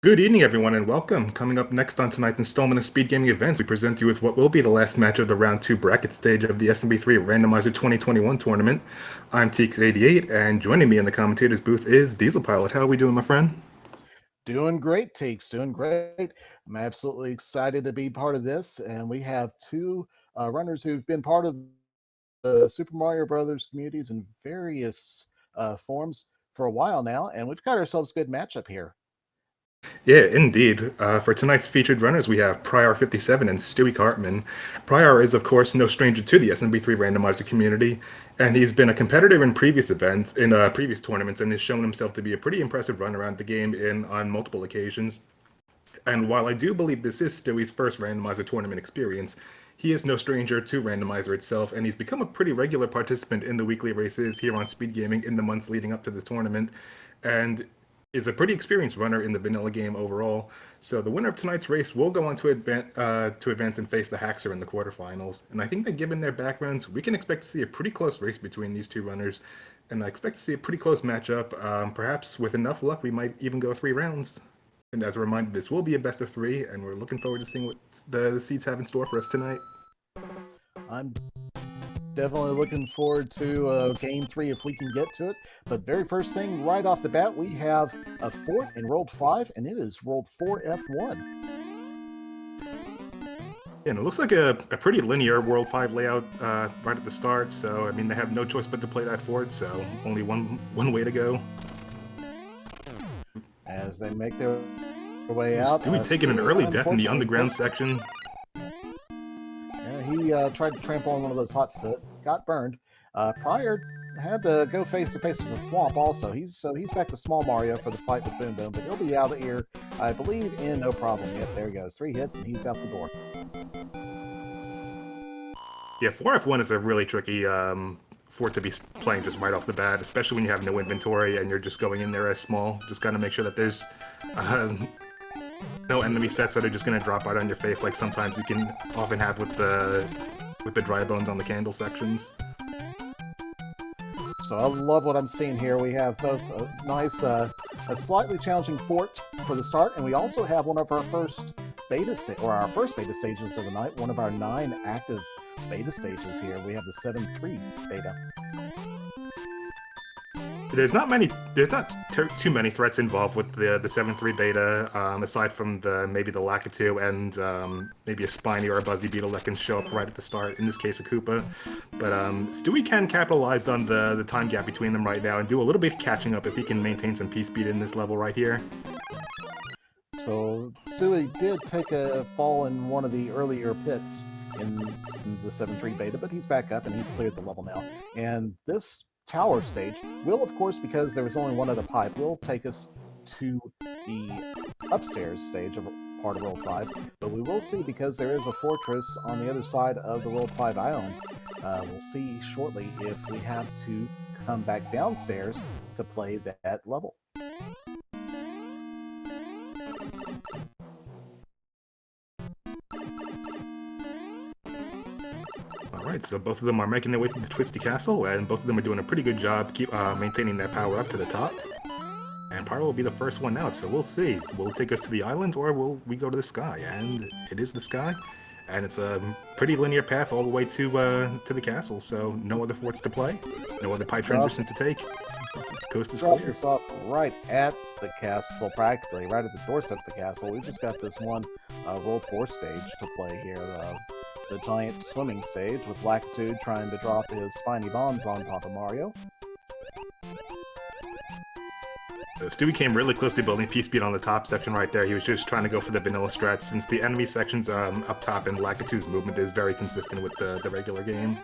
Good evening, everyone, and welcome. Coming up next on tonight's installment of Speed Gaming Events, we present you with what will be the last match of the Round 2 bracket stage of the SMB3 Randomizer 2021 tournament. I'm Teeks88, and joining me in the commentator's booth is Diesel Pilot. How are we doing, my friend? Doing great, Teeks. Doing great. I'm absolutely excited to be part of this, and we have two runners who've been part of the Super Mario Brothers communities in various forms for a while now, and we've got ourselves a good matchup here. Yeah, indeed. For tonight's featured runners, we have prieR57 and Stewie Cartman. prieR is, of course, no stranger to the SMB3 Randomizer community, and he's been a competitor in previous events, in previous tournaments, and has shown himself to be a pretty impressive runner around the game on multiple occasions. And while I do believe this is Stewie's first randomizer tournament experience, he is no stranger to randomizer itself, and he's become a pretty regular participant in the weekly races here on Speed Gaming in the months leading up to this tournament, and is a pretty experienced runner in the vanilla game overall. So the winner of tonight's race will go on to advance and face the Haxer in the quarterfinals. And I think that given their backgrounds, we can expect to see a pretty close race between these two runners, and I expect to see a pretty close matchup. Perhaps with enough luck, we might even go 3 rounds. And as a reminder, this will be a best of 3, and we're looking forward to seeing what the seeds have in store for us tonight. I'm definitely looking forward to game 3 if we can get to it. But very first thing, right off the bat, we have a fort in rolled 5, and it is rolled 4F1. Yeah, and it looks like a pretty linear World 5 layout right at the start, so I mean they have no choice but to play that fort, so only one way to go. As they make their way out. Stewie taking an early death in the underground section. Yeah, he tried to trample on one of those hot foot, got burned. prieR had to go face to face with the swamp also. He's back to Small Mario for the fight with Boom Boom, but he'll be out of here, I believe, in no problem. Yep, there he goes. 3 hits and he's out the door. Yeah, 4F1 is a really tricky fort to be playing just right off the bat, especially when you have no inventory and you're just going in there as small. Just gotta make sure that there's no enemy sets that are just gonna drop out on your face, like sometimes you can often have with the dry bones on the candle sections. So I love what I'm seeing here. We have both a nice, a slightly challenging fort for the start, and we also have one of our first beta our first beta stages of the night. One of our 9 active beta stages here. We have the 7.3 beta. There's not too many threats involved with the 7.3 beta, aside from maybe the Lakitu and maybe a Spiny or a Buzzy Beetle that can show up right at the start, in this case a Koopa. But Stewie can capitalize on the time gap between them right now and do a little bit of catching up if he can maintain some P-speed in this level right here. So Stewie did take a fall in one of the earlier pits in the 7.3 beta, but he's back up and he's cleared the level now. And this tower stage will, of course, because there was only one other pipe, will take us to the upstairs stage of part of World 5, but we will see, because there is a fortress on the other side of the World 5 island, we'll see shortly if we have to come back downstairs to play that level. Alright, so both of them are making their way through the Twisty Castle, and both of them are doing a pretty good job maintaining their power up to the top. And prieR will be the first one out, so we'll see. Will it take us to the island, or will we go to the sky? And it is the sky, and it's a pretty linear path all the way to the castle, so no other forts to play, no other pipe transition to take. Coast is clear. Stop right at the castle, practically right at the doorstep of the castle. We just got this one World 4 stage to play here. The giant swimming stage with Lakitu trying to drop his spiny bombs on top of Mario. So Stewie came really close to building P-speed on the top section right there. He was just trying to go for the vanilla stretch, since the enemy section's up top and Lakitu's movement is very consistent with the regular game.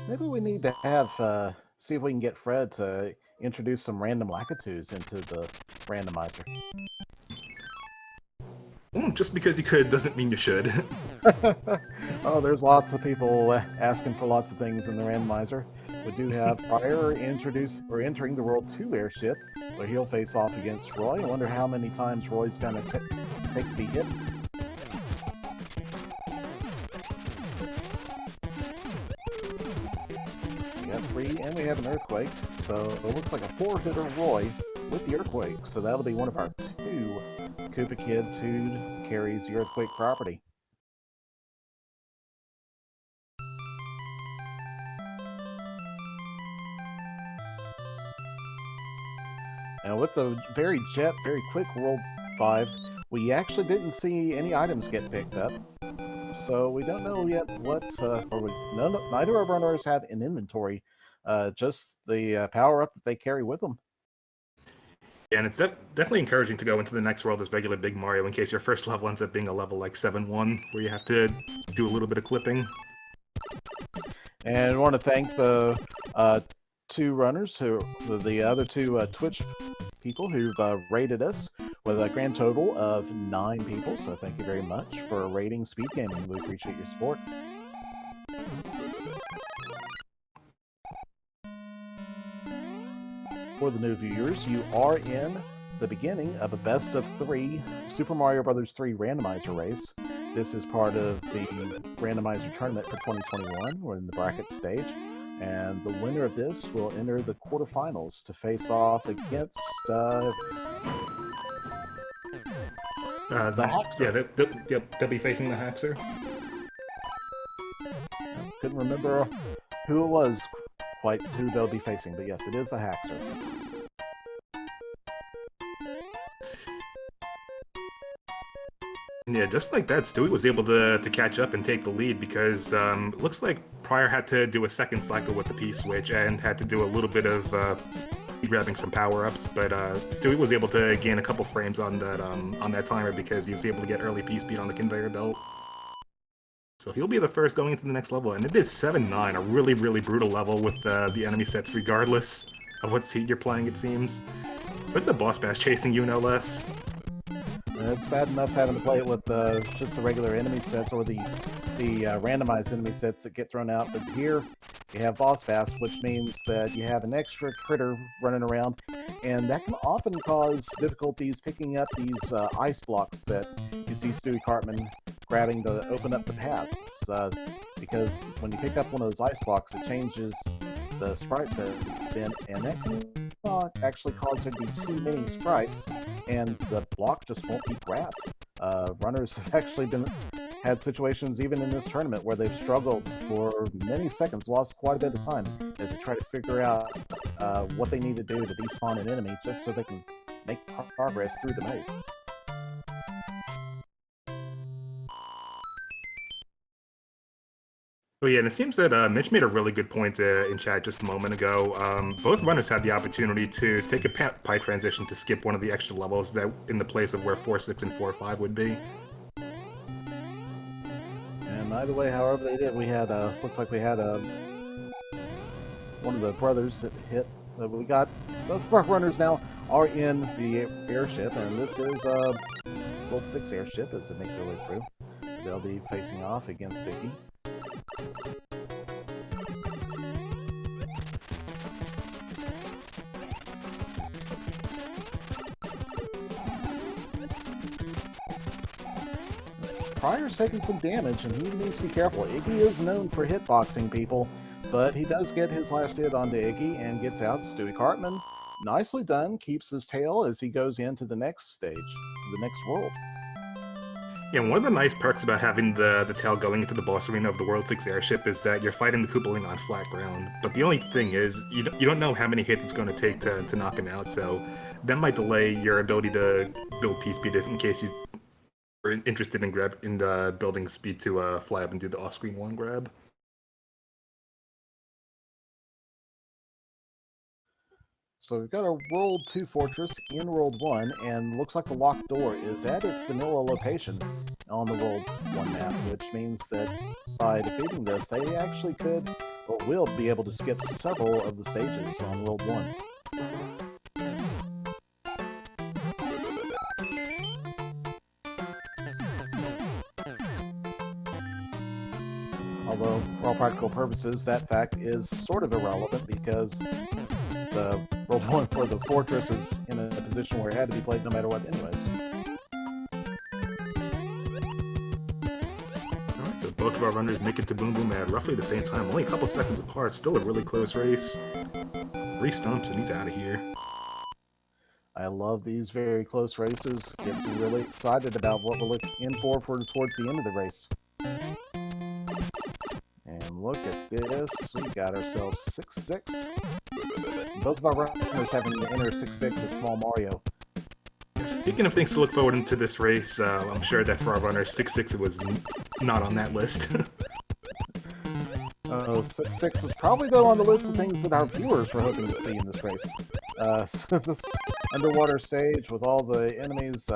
Maybe we need to have, see if we can get Fred to introduce some random Lakitus into the randomizer. Well, just because you could doesn't mean you should. Oh, there's lots of people asking for lots of things in the randomizer. We do have prieR entering the World 2 airship, where he'll face off against Roy. I wonder how many times Roy's going to take to be hit. We got 3, and we have an Earthquake. So it looks like a 4-hitter Roy with the Earthquake. So that'll be one of our 2 Koopa kids who carries the Earthquake property. And with the very quick World 5, we actually didn't see any items get picked up. So we don't know yet what, neither of our runners have an inventory, just the power-up that they carry with them. Yeah, and it's definitely encouraging to go into the next world as regular Big Mario in case your first level ends up being a level like 7-1, where you have to do a little bit of clipping. And I want to thank the 2 runners, the other 2 Twitch people who've rated us with a grand total of 9 people. So thank you very much for rating SpeedGaming. We appreciate your support. For the new viewers, you are in the beginning of a best of 3 Super Mario Bros. 3 randomizer race. This is part of the randomizer tournament for 2021. We're in the bracket stage, and the winner of this will enter the quarterfinals to face off against the Hackster. Yeah, they'll be facing the Hackster. I couldn't remember who it was, quite who they'll be facing, but yes, it is the Hackster. Yeah, just like that, Stewie was able to catch up and take the lead because it looks like prieR had to do a second cycle with the P-switch and had to do a little bit of grabbing some power-ups, but Stewie was able to gain a couple frames on that timer because he was able to get early P-speed on the conveyor belt. So he'll be the first going into the next level, and it is 7-9, a really, really brutal level with the enemy sets regardless of what seed you're playing, it seems. With the boss bash chasing you, no less. It's bad enough having to play it with just the regular enemy sets or the randomized enemy sets that get thrown out, but here you have boss bass, which means that you have an extra critter running around, and that can often cause difficulties picking up these ice blocks that you see Stewie Cartman grabbing to open up the paths, because when you pick up one of those ice blocks, it changes the sprites that it's in, and that can actually cause there to be too many sprites, and the block just won't be grabbed. Runners have actually had situations even in this tournament where they've struggled for many seconds, lost quite a bit of time as they try to figure out what they need to do to despawn an enemy just so they can make progress through the maze. Oh yeah, and it seems that Mitch made a really good point in chat just a moment ago. Both runners had the opportunity to take a pie transition to skip one of the extra levels that in the place of where 4-6 and 4-5 would be. And either way, however they did, we had looks like we had one of the brothers that hit. We got both of our runners now are in the airship, and this is World 6 airship as they make their way through. They'll be facing off against Iggy. prieR's taking some damage, and he needs to be careful. Iggy is known for hitboxing people, but he does get his last hit onto Iggy and gets out. Stewie Cartman, nicely done, keeps his tail as he goes into the next stage, the next world. Yeah, one of the nice perks about having the tail going into the boss arena of the World 6 airship is that you're fighting the Koopaling on flat ground. But the only thing is, you don't know how many hits it's going to take to knock him out, so that might delay your ability to build P-speed in case you are interested in building speed to fly up and do the off-screen one grab. So we've got a World 2 fortress in World 1, and looks like the locked door is at its vanilla location on the World 1 map, which means that by defeating this, they actually could, or will, be able to skip several of the stages on World 1. Although, for all practical purposes, that fact is sort of irrelevant because the World 1 where the fortress is in a position where it had to be played no matter what anyways. Alright, so both of our runners make it to Boom Boom at roughly the same time, only a couple seconds apart. Still a really close race. 3 stumps and he's out of here. I love these very close races. Gets me really excited about what we're looking in for towards the end of the race. And look at this. We got ourselves 6-6. Both of our runners having to enter 6-6 as Small Mario. Speaking of things to look forward into this race, I'm sure that for our runners, 6-6 was not on that list. 6-6 was probably though on the list of things that our viewers were hoping to see in this race. So this underwater stage with all the enemies,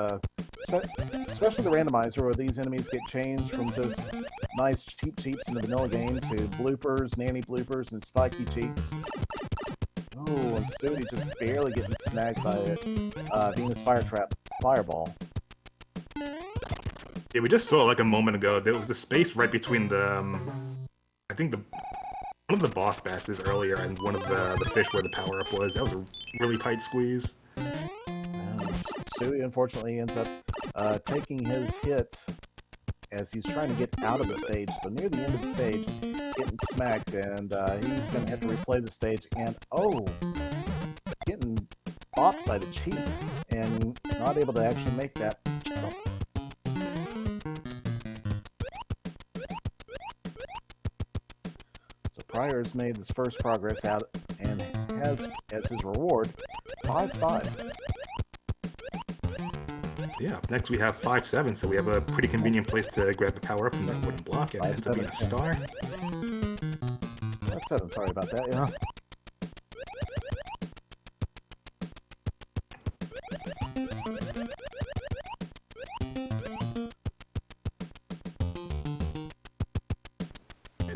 especially the randomizer, where these enemies get changed from just nice cheap cheeps in the vanilla game to bloopers, nanny bloopers, and spiky cheeks. Oh, and Stewie just barely getting snagged by a Venus Fire Trap Fireball. Yeah, we just saw it like a moment ago. There was a space right between the, I think one of the boss basses earlier and one of the fish where the power-up was. That was a really tight squeeze. Stewie unfortunately ends up taking his hit as he's trying to get out of the stage. So near the end of the stage, getting smacked, and he's going to have to replay the stage. And oh, getting bopped by the cheek and not able to actually make that jump. So prieR's made his first progress out and has as his reward 5-5. Yeah, up next we have 5-7, so we have a pretty convenient place to grab the power up from that wooden block, and it ends up being a star. 5-7, sorry about that, yeah.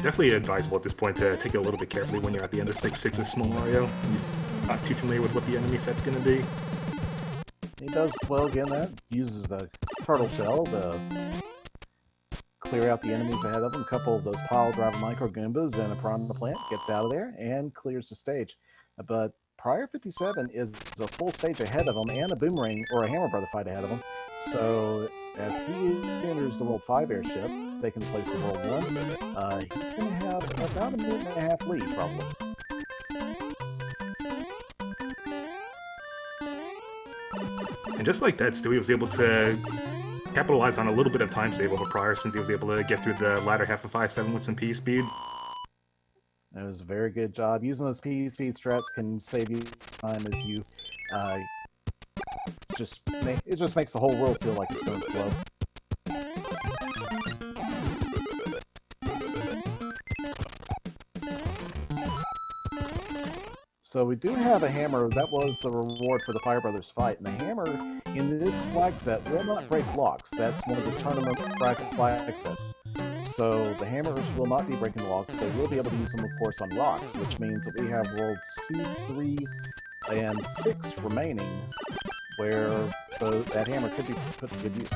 Definitely advisable at this point to take it a little bit carefully when you're at the end of 6-6 as Small Mario. You're not too familiar with what the enemy set's going to be. He does well again that. Uses the turtle shell to clear out the enemies ahead of him. A couple of those pile driver micro Goombas and a piranha plant. Gets out of there and clears the stage. But prieR57 is a full stage ahead of him and a boomerang or a Hammer Brother fight ahead of him. So as he enters the World 5 airship, taking the place of World 1, he's going to have about a minute and a half lead probably. And just like that, Stewie was able to capitalize on a little bit of time save over prieR since he was able to get through the latter half of 5-7 with some P speed. It was a very good job. Using those P speed strats can save you time as you it just makes the whole world feel like it's going slow. So we do have a hammer. That was the reward for the Fire Brothers fight. And the hammer in this flag set will not break locks. That's one of the tournament bracket flag sets. So the hammers will not be breaking locks. They will be able to use them, of course, on rocks, which means that we have worlds 2, 3, and 6 remaining where that hammer could be put to good use.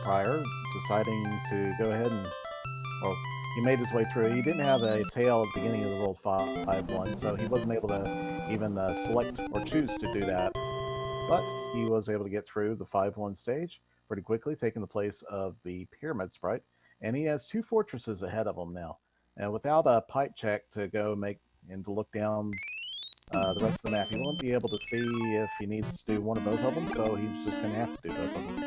prieR deciding to go ahead and, well, he made his way through. He didn't have a tail at the beginning of the World 5-1, so he wasn't able to even select or choose to do that. But he was able to get through the 5-1 stage pretty quickly, taking the place of the Pyramid Sprite. And he has 2 fortresses ahead of him now. And without a pipe check to go make and to look down the rest of the map, he won't be able to see if he needs to do one or both of them, so he's just going to have to do both of them.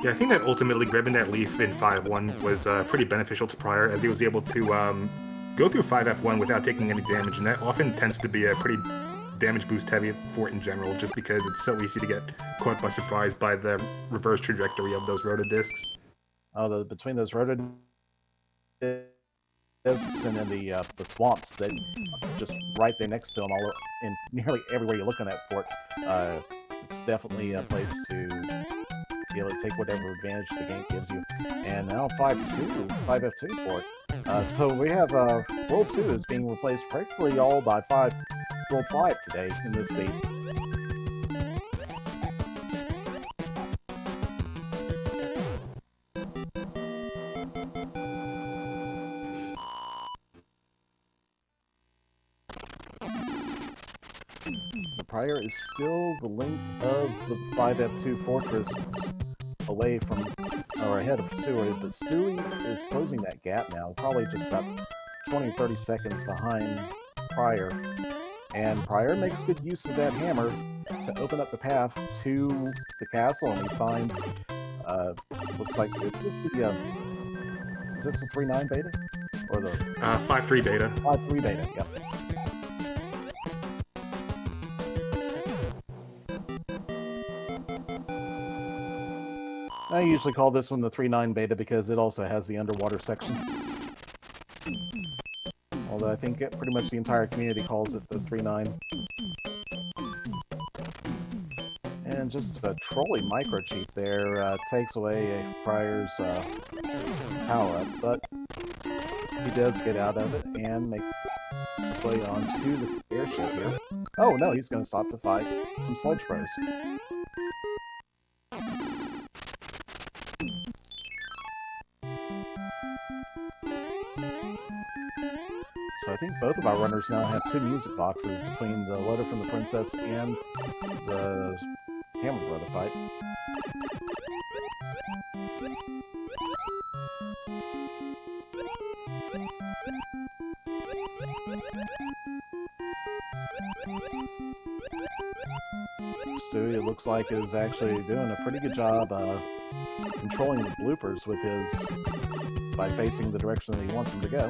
Yeah, I think that ultimately grabbing that leaf in 5-1 was pretty beneficial to prieR, as he was able to go through 5F1 without taking any damage, and that often tends to be a pretty damage boost heavy for it in general, just because it's so easy to get caught by surprise by the reverse trajectory of those rotodiscs. Oh, between those rotodiscs and then the swamps that just right there next to them, all in nearly everywhere you look on that fort, it's definitely a place to be able to take whatever advantage the game gives you. And now 5F2 for it. So we have World 2 is being replaced practically all by 5 World 5 today in this seat. The prieR is still the length of the 5F2 Fortress away from, or ahead of Stewie, but Stewie is closing that gap now, probably just about 20-30 seconds behind prieR. And prieR makes good use of that hammer to open up the path to the castle, and he finds, looks like, is this the 3.9 beta? Or the... 5.3 beta. 5.3 beta, yep. I usually call this one the 3.9 beta because it also has the underwater section. Although I think pretty much the entire community calls it the 3.9. And just a trolley microchip there takes away prieR's power-up, but he does get out of it and makes his way onto the airship here. Oh no, he's going to stop to fight some Sludge Bros. So I think both of our runners now have 2 music boxes between the letter from the princess and the hammer brother fight. Stewie, it looks like, is actually doing a pretty good job controlling the bloopers with his, by facing the direction that he wants them to go.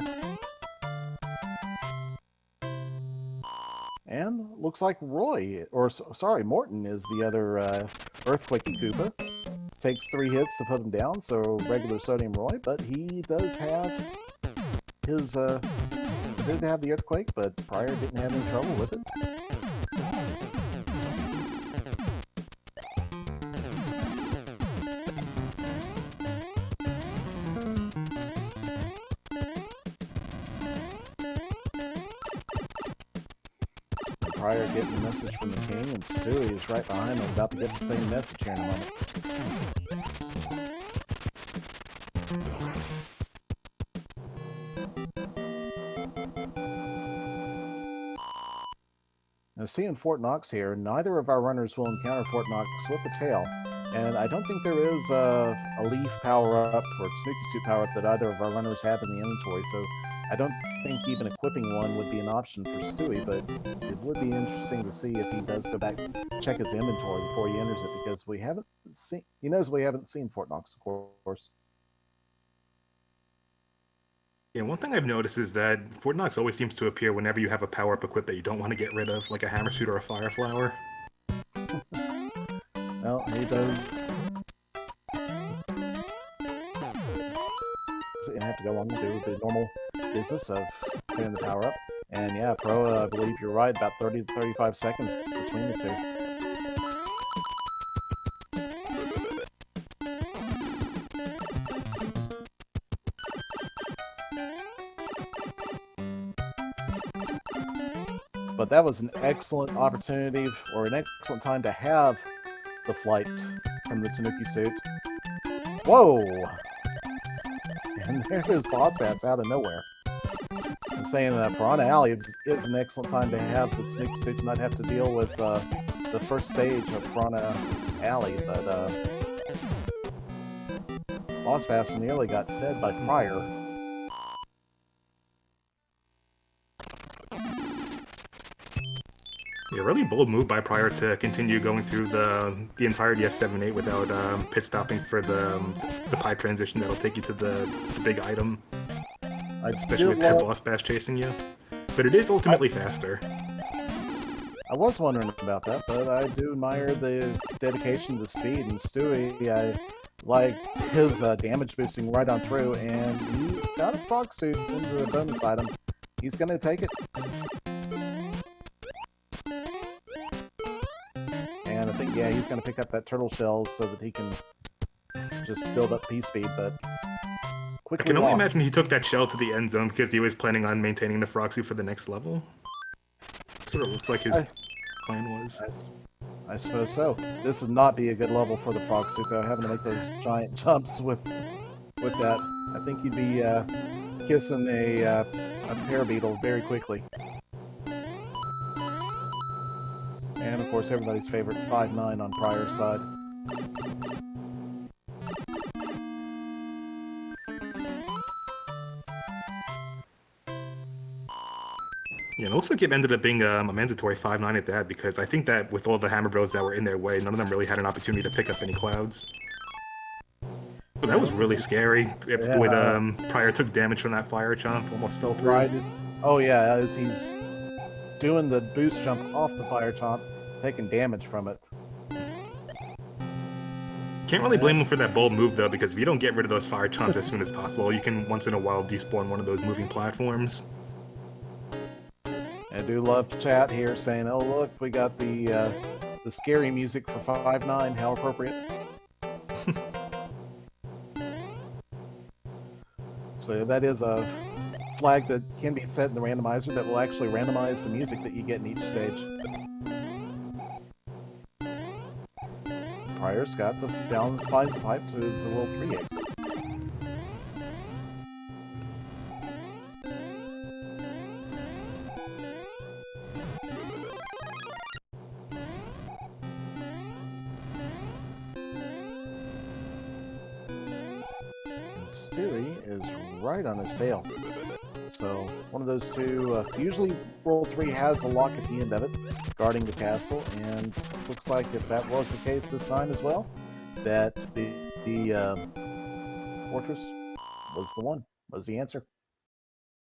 And looks like Roy, or sorry, Morton is the other Earthquakey Koopa. Takes 3 hits to put him down, so regular Sodium Roy, but he does have his, did have the Earthquake, but prieR didn't have any trouble with it. prieR getting a message from the king, and Stewie is right behind him, about to get the same message here in a moment. Now, seeing Fort Knox here, neither of our runners will encounter Fort Knox with the tail, and I don't think there is a leaf power-up or Tanuki suit power-up that either of our runners have in the inventory, so I don't think even equipping one would be an option for Stewie, but it would be interesting to see if he does go back check his inventory before he enters it, because we haven't seen, he knows we haven't seen Fort Knox, of course. Yeah, one thing I've noticed is that Fort Knox always seems to appear whenever you have a power-up equipped that you don't want to get rid of, like a hammer suit or a fire flower. Well, he does. And have to go on and do the normal business of putting the power up. And yeah, Pro, I believe you're right, about 30 to 35 seconds between the two. But that was an excellent opportunity, or an excellent time to have the flight from the Tanuki suit. Whoa! And there is Boss Bass out of nowhere. I'm saying Piranha Alley is an excellent time to have the Tanuki suit to not have to deal with the first stage of Piranha Alley, but Boss Bass nearly got fed by prieR. Yeah, really bold move by prieR to continue going through the entirety of 7-8 without pit stopping for the pipe transition that'll take you to the big item. Especially with that Boss Bass chasing you. But it is ultimately faster. I was wondering about that, but I do admire the dedication to speed, and Stewie, I liked his damage boosting right on through, and he's got a frog suit into a bonus item. He's going to take it. And I think, yeah, he's going to pick up that turtle shell so that he can just build up P-speed, but quickly I can only imagine he took that shell to the end zone because he was planning on maintaining the frog suit for the next level. So what it looks like his plan was. I suppose so. This would not be a good level for the Frog Suit, though, having to make those giant jumps with that. I think you'd be kissing a parabeetle very quickly. And, of course, everybody's favorite 5-9 on prieR's side. Yeah, it looks like it ended up being a mandatory 5-9 at that, because I think that with all the Hammer Bros that were in their way, none of them really had an opportunity to pick up any clouds. But that was really scary. With prieR took damage from that fire chomp, almost fell through. Right. Oh yeah, as he's doing the boost jump off the fire chomp, taking damage from it. Can't really blame him for that bold move though, because if you don't get rid of those fire chomps as soon as possible, you can once in a while despawn one of those moving platforms. I do love chat here saying, "Oh look, we got the scary music for 5-9. How appropriate." So that is a flag that can be set in the randomizer that will actually randomize the music that you get in each stage. prieR's got the finds the pipe to the World 3 exit. Stewie is right on his tail. So, one of those two, usually World 3 has a lock at the end of it, guarding the castle, and looks like if that was the case this time as well, that the fortress was the answer.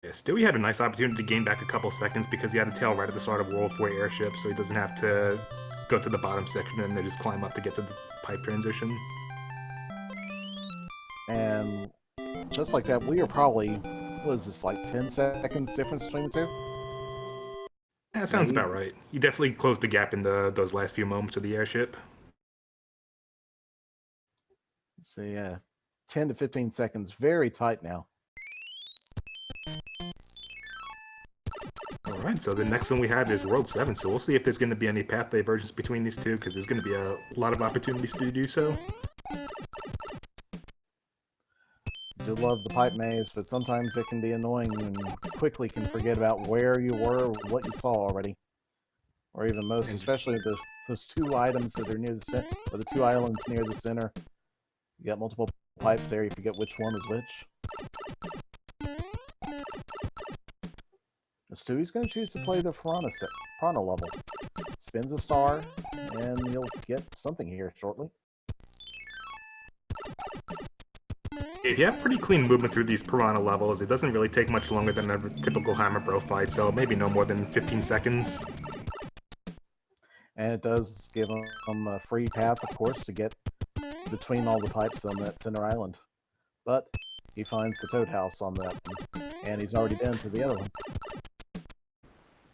Yeah, Stewie had a nice opportunity to gain back a couple seconds because he had a tail right at the start of World 4 airship, so he doesn't have to go to the bottom section and then just climb up to get to the pipe transition. And just like that, we are probably, what is this, like 10 seconds difference between the two? Yeah, that sounds about right. You definitely closed the gap in those last few moments of the airship. So yeah, 10 to 15 seconds, very tight now. Alright, so the next one we have is World 7, so we'll see if there's going to be any path divergence between these two, because there's going to be a lot of opportunities to do so. I do love the pipe maze, but sometimes it can be annoying and quickly can forget about where you were or what you saw already. Or even most, especially those two items that are near the center, or the two islands near the center. You got multiple pipes there, you forget which one is which. Stewie's going to choose to play the Piranha level. Spins a star, and you'll get something here shortly. If you have pretty clean movement through these Piranha levels, it doesn't really take much longer than a typical Hammer Bro fight, so maybe no more than 15 seconds. And it does give him a free path, of course, to get between all the pipes on that center island. But he finds the Toad House on that one, and he's already been to the other one.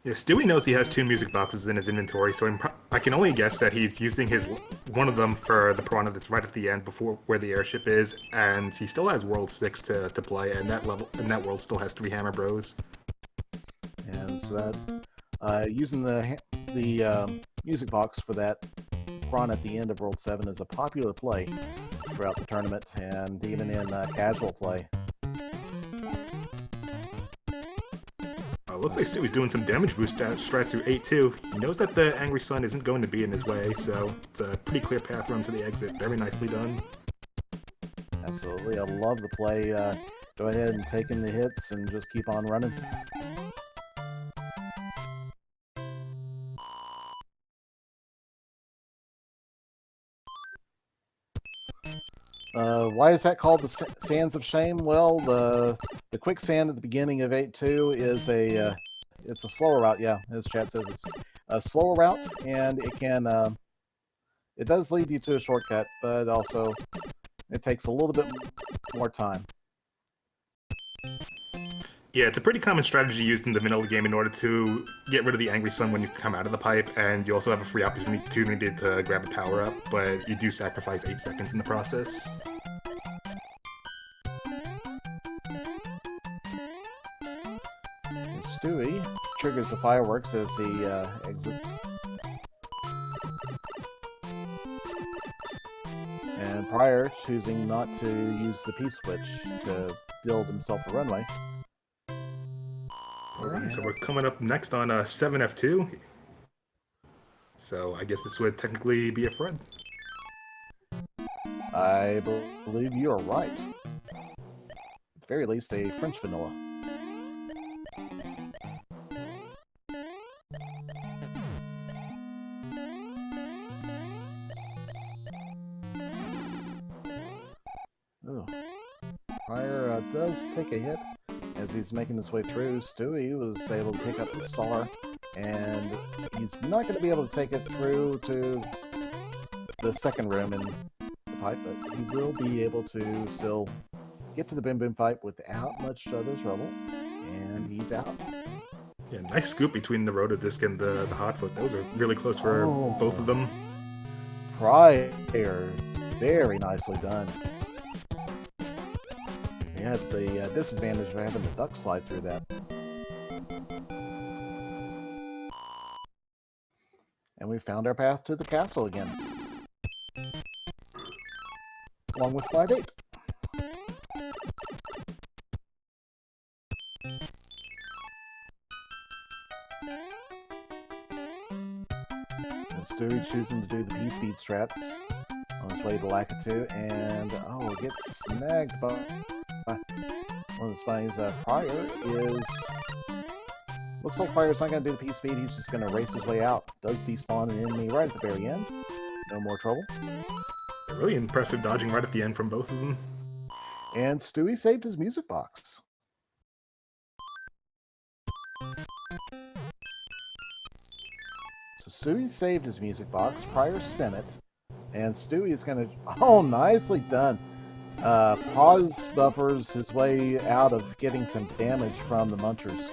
Yeah, Stewie knows he has two music boxes in his inventory, so I can only guess that he's using one of them for the Piranha that's right at the end before where the airship is, and he still has World 6 to play, and that world still has 3 Hammer Bros. And so that using the music box for that Piranha at the end of World 7 is a popular play throughout the tournament, and even in casual play. Looks like Stewie's doing some damage boost strats through 8-2. He knows that the Angry Sun isn't going to be in his way, so it's a pretty clear path run to the exit. Very nicely done. Absolutely, I love the play. Go ahead and take in the hits and just keep on running. Why is that called the Sands of Shame? Well, the quicksand at the beginning of 8-2 is it's a slower route. Yeah, as chat says, it's a slower route, and it can it does lead you to a shortcut, but also it takes a little bit more time. Yeah, it's a pretty common strategy used in the middle of the game in order to get rid of the Angry Sun when you come out of the pipe, and you also have a free opportunity to grab a power-up, but you do sacrifice 8 seconds in the process. Stewie triggers the fireworks as he exits. And prieR choosing not to use the P-switch to build himself a runway. Alright, so we're coming up next on 7F2. So I guess this would technically be a Fred. I believe you are right. At the very least, a French vanilla. Oh. prieR does take a hit as he's making his way through. Stewie was able to pick up the star, and he's not going to be able to take it through to the second room in the pipe, but he will be able to still get to the Boom Boom fight without much other trouble, and he's out. Yeah, nice scoop between the Rotodisc and the Hotfoot. Those are really close for both of them. prieR, very nicely done. He had the disadvantage of having the duck slide through that. And we found our path to the castle again. Along with 5-8. And Stewie choosing to do the P-speed strats on his way to Lakitu, and oh, it gets snagged by one of the spies. prieR is... Looks like prieR's not going to do the P-speed, he's just going to race his way out. Does despawn an enemy right at the very end. No more trouble. Really impressive dodging right at the end from both of them. And Stewie saved his music box. So Stewie saved his music box, prieR spin it, and Stewie is going to... Oh, nicely done! Pause buffers his way out of getting some damage from the Munchers.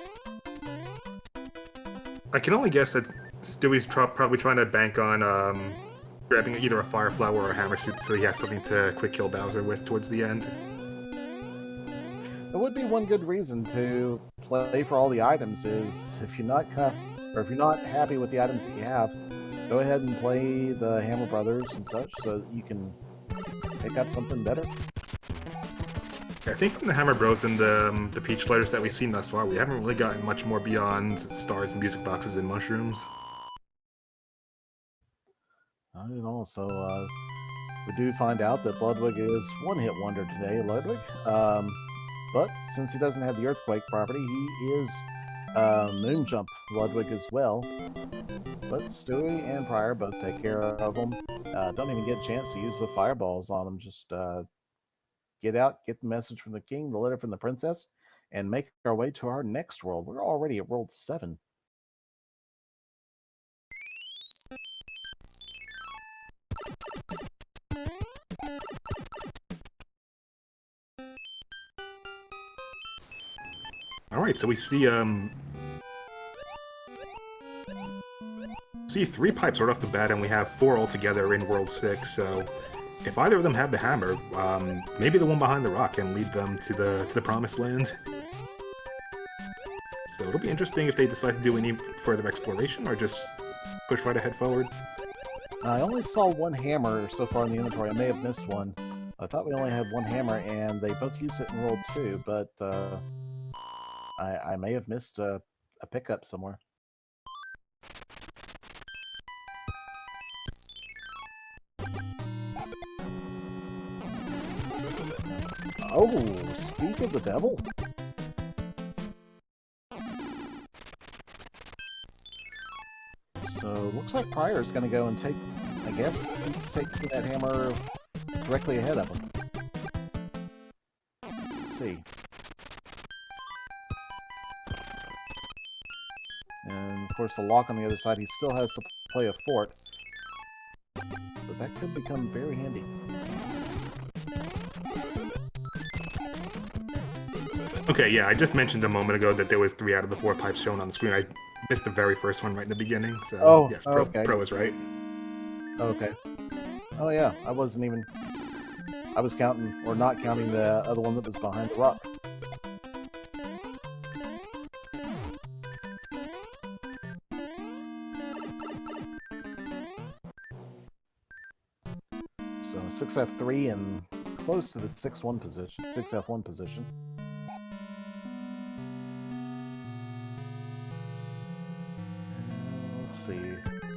I can only guess that Stewie's probably trying to bank on grabbing either a Fire Flower or a Hammer Suit so he has something to quick kill Bowser with towards the end. There would be one good reason to play for all the items is if you're not happy with the items that you have, go ahead and play the Hammer Brothers and such so that you can pick up something better. I think from the Hammer Bros and the Peach Lighters that we've seen thus far, we haven't really gotten much more beyond stars and music boxes and mushrooms. And also, we do find out that Ludwig is one-hit wonder today, Ludwig. But since he doesn't have the Earthquake property, he is Moon Jump Ludwig as well. But Stewie and prieR both take care of them. Don't even get a chance to use the fireballs on them. Just get out, get the message from the king, the letter from the princess, and make our way to our next world. We're already at World 7. Alright, so we see 3 pipes right off the bat, and we have 4 altogether in World 6, so if either of them have the hammer, maybe the one behind the rock can lead them to the promised land. So it'll be interesting if they decide to do any further exploration or just push right ahead forward. I only saw one hammer so far in the inventory. I may have missed one. I thought we only had one hammer, and they both used it in World 2, but I may have missed a pickup somewhere. Oh, speak of the devil. So, looks like prieR is going to go and take, I guess, he's taking that hammer directly ahead of him. Let's see. And, of course, the lock on the other side, he still has to play a fort. But that could become very handy. Okay, yeah, I just mentioned a moment ago that there was 3 out of the 4 pipes shown on the screen. I missed the very first one right in the beginning, so yes, Pro is right. Okay. Oh yeah, I was counting, or not counting the other one that was behind the rock. 6F3 and close to the 6-1 position, 6F1 position. Let's see.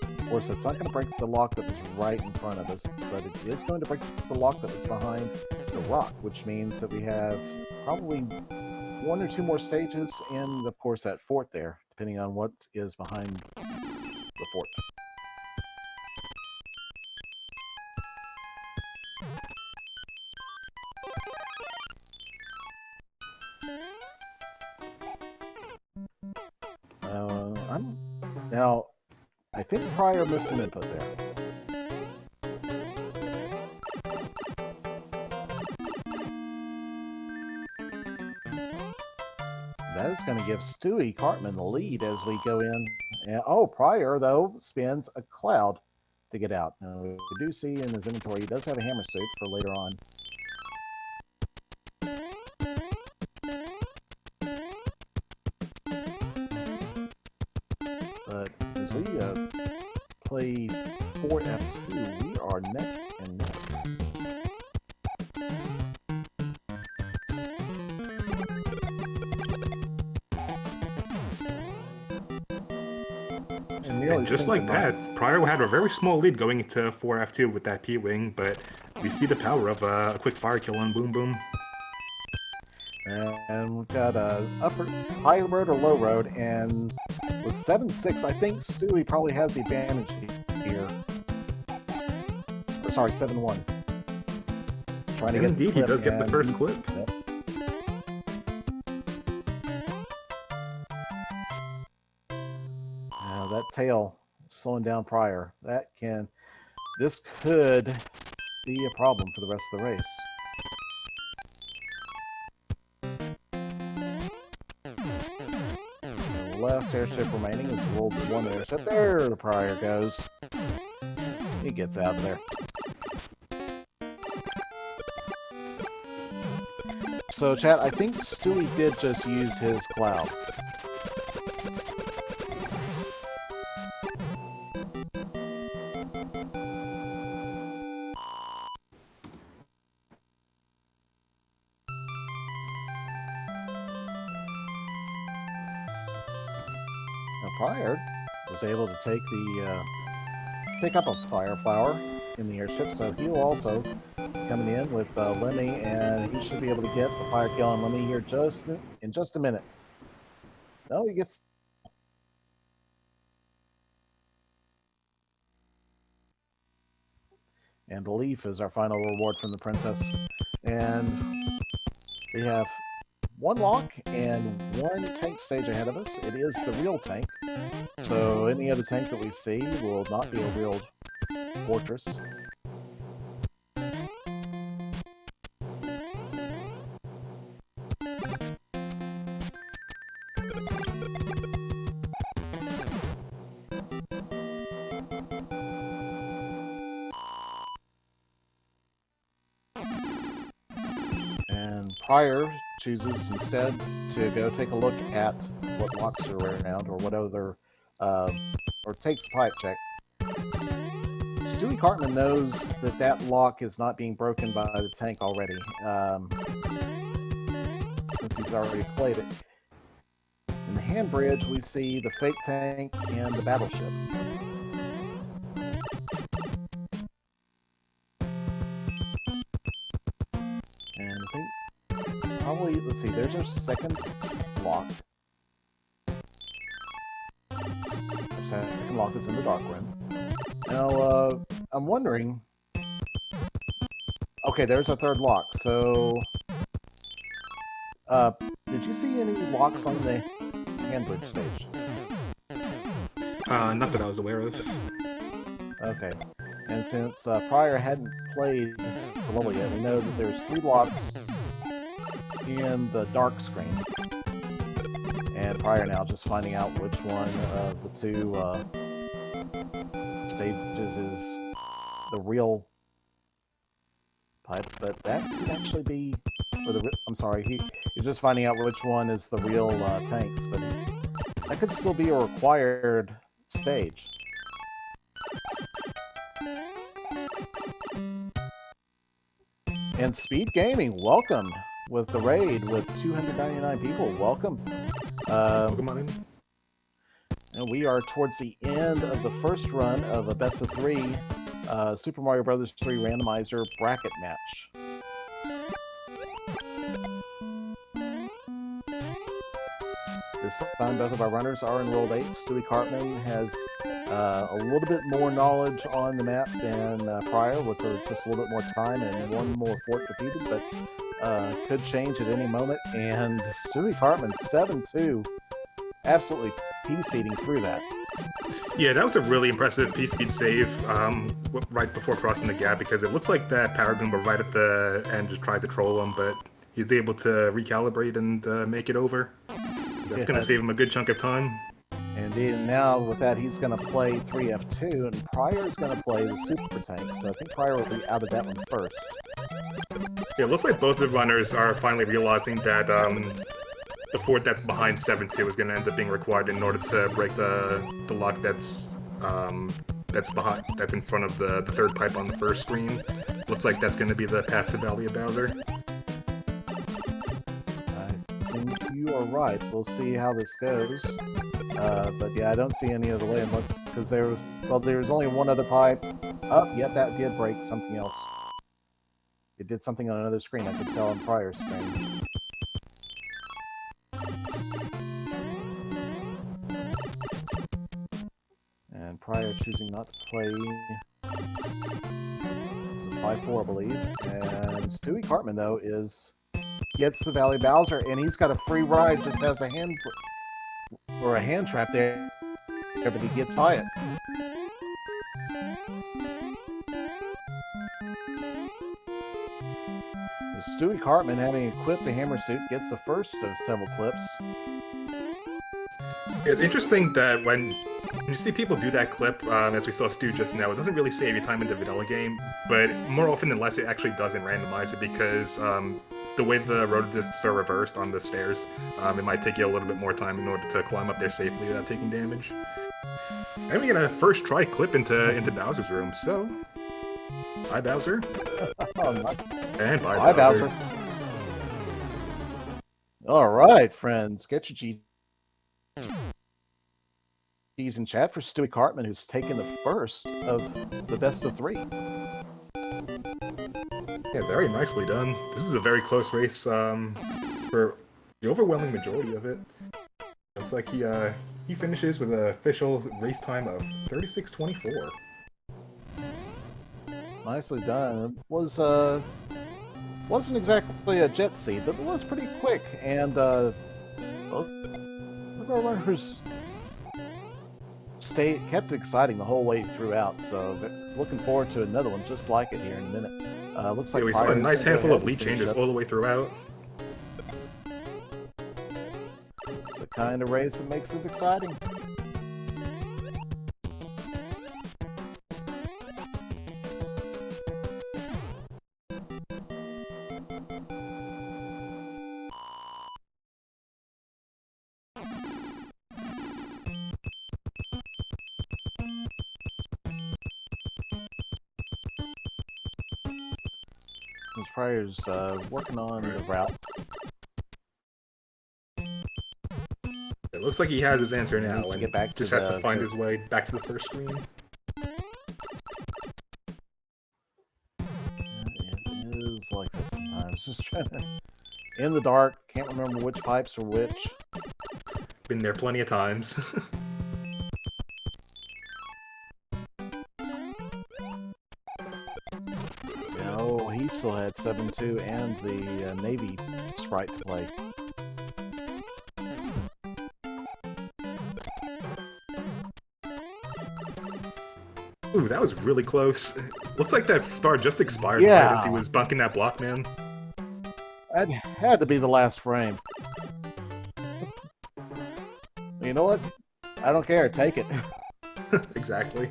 Of course, it's not going to break the lock that was right in front of us, but it is going to break the lock that was behind the rock, which means that we have probably 1 or 2 more stages, and of course that fort there, depending on what is behind the fort. Now, I think prieR missed some input there. That is going to give Stewie Cartman the lead as we go in. And, oh, prieR, though, spins a cloud to get out. Now, we do see in his inventory he does have a hammer suit for later on. But as we play prieF2, we are neck and neck. And just like that, prieR had a very small lead going into 4F2 with that P-Wing, but we see the power of a quick fire kill on Boom Boom. And we've got a high road or low road, and with 7-6, I think Stewie probably has the advantage here. Or sorry, 7-1. Trying to get indeed, he does get the first clip. Yep. Now that tail slowing down prieR. This could be a problem for the rest of the race. Last airship remaining is World War I airship. There the prieR goes. He gets out of there. So, chat, I think Stewie did just use his cloud. prieR was able to take the pick up a fire flower in the airship, so he'll also coming in with Lemmy, and he should be able to get the fire kill on Lemmy here in just a minute. No, he gets. And the leaf is our final reward from the princess. And we have one lock and one tank stage ahead of us. It is the real tank. So any other tank that we see will not be a real fortress. prieR chooses instead to go take a look at what locks are around or what other, or takes a pipe check. Stewie Cartman knows that that lock is not being broken by the tank already, since he's already played it. In the hand bridge, we see the fake tank and the battleship. And I think probably, let's see, there's our second lock. Our second lock is in the dark room. Now, I'm wondering... Okay, there's our third lock. So, did you see any locks on the hand bridge stage? Not that I was aware of. Okay. And since prieR hadn't played the level yet, we know that there's 3 locks in the dark screen. And prieR now just finding out which one of the 2 stages is the real pipe, but that could actually be, or the, I'm sorry, he's just finding out which one is the real tanks, but that could still be a required stage. And SpeedGaming, welcome with the raid with 299 people. Welcome. Welcome on in. And we are towards the end of the first run of a best of 3 Super Mario Bros. 3 Randomizer bracket match. This time, both of our runners are in World 8. Stewie Cartman has a little bit more knowledge on the map than prieR, with just a little bit more time and one more fort defeated, but could change at any moment. And Stewie Cartman, 7-2, absolutely pea-speeding through that. Yeah, that was a really impressive P-speed save right before crossing the gap, because it looks like that Power Goomba right at the end just tried to troll him, but he's able to recalibrate and make it over. That's going to save him a good chunk of time. And now with that, he's going to play 3F2, and prieR is going to play the Super Tank, so I think prieR will be out of that one first. Yeah, it looks like both the runners are finally realizing that the fort that's behind 7-2 is going to end up being required in order to break the lock that's in front of the third pipe on the first screen. Looks like that's going to be the path to Valley of Bowser. I think you are right. We'll see how this goes. But yeah, I don't see any other way unless, because there's only one other pipe. Yet that did break something else. It did something on another screen. I could tell on prieR's screen. And prieR choosing not to play. It's a 5-4, I believe. And Stewie Cartman, though, gets the Valley Bowser, and he's got a free ride. Just has a hand trap there, but he gets by it. Stewie Cartman, having equipped the hammer suit, gets the first of several clips. It's interesting that when you see people do that clip, as we saw Stu just now, it doesn't really save you time in the vanilla game, but more often than less it actually does in Randomizer, because the way the rotodiscs are reversed on the stairs, it might take you a little bit more time in order to climb up there safely without taking damage. And we get a first try clip into Bowser's room, so bye Bowser. And bye Bowser. Alright, friends, get your G's in chat for Stewie Cartman, who's taken the first of the best of 3. Yeah, very nicely done. This is a very close race for the overwhelming majority of it. Looks like he finishes with an official race time of 36:24. Nicely done. It wasn't exactly a jet seed, but it was pretty quick. And well, our runners kept exciting the whole way throughout. So looking forward to another one just like it here in a minute. Looks like we saw a nice handful of lead changes all the way throughout. It's the kind of race that makes it exciting. prieR's working on the route. It looks like he has his answer now, and get back to just has to find his way back to the first screen. It is like that sometimes. Just trying to... In the dark, can't remember which pipes are which. Been there plenty of times. Oh, he still had 7-2 and the Navy sprite to play. Ooh, that was really close. Looks like that star just expired right as he was bunking that block, man. That had to be the last frame. You know what? I don't care. Take it. Exactly.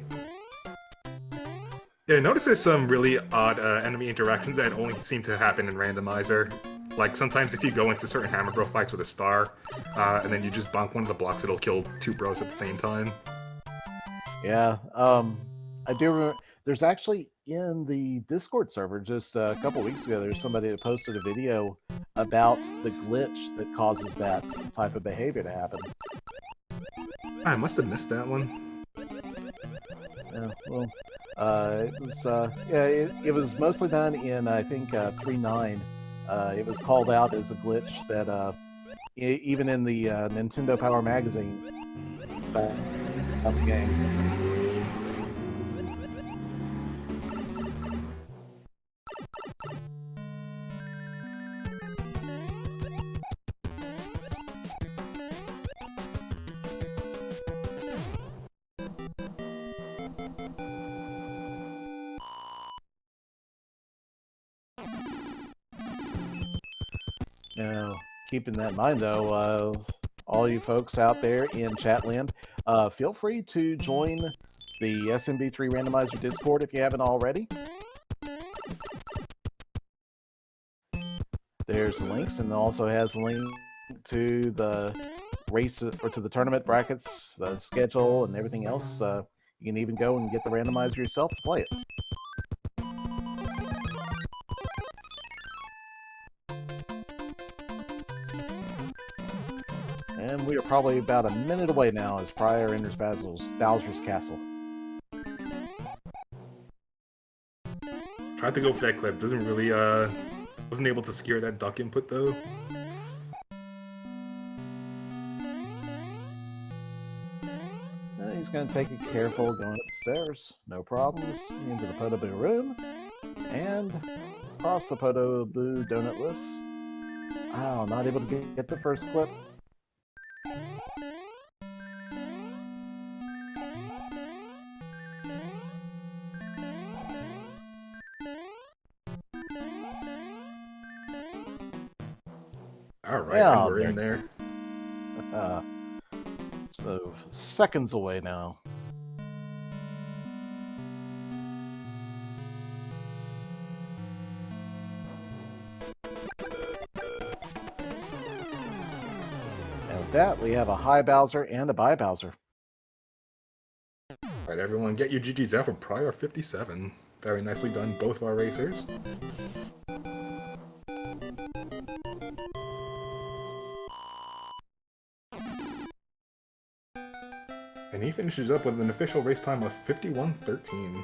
Yeah, notice there's some really odd enemy interactions that only seem to happen in Randomizer. Like, sometimes if you go into certain Hammer Bro fights with a star, and then you just bunk one of the blocks, it'll kill two bros at the same time. Yeah, I do remember. There's actually in the Discord server just a couple weeks ago. There's somebody that posted a video about the glitch that causes that type of behavior to happen. I must have missed that one. Yeah, well, it was mostly done in I think 3.9. It was called out as a glitch that even in the Nintendo Power magazine about the game. Now, keeping that in mind, though, all you folks out there in Chatland, feel free to join the SMB3 Randomizer Discord if you haven't already. There's links, and it also has a link to the race or to the tournament brackets, the schedule, and everything else. You can even go and get the randomizer yourself to play it. And we are probably about a minute away now as prieR enters Bowser's Castle. Tried to go for that clip. Doesn't really, wasn't able to secure that duck input though. He's going to take it careful going up the stairs. No problems. Into the Potoboo room. And across the Potoboo donut lifts. Oh, not able to get the first clip. All right, and we're in there. So, seconds away now. And with that, we have a high Bowser and a bye Bowser. All right, everyone, get your GGs out for prieR57. Very nicely done, both of our racers. And he finishes up with an official race time of 51:13.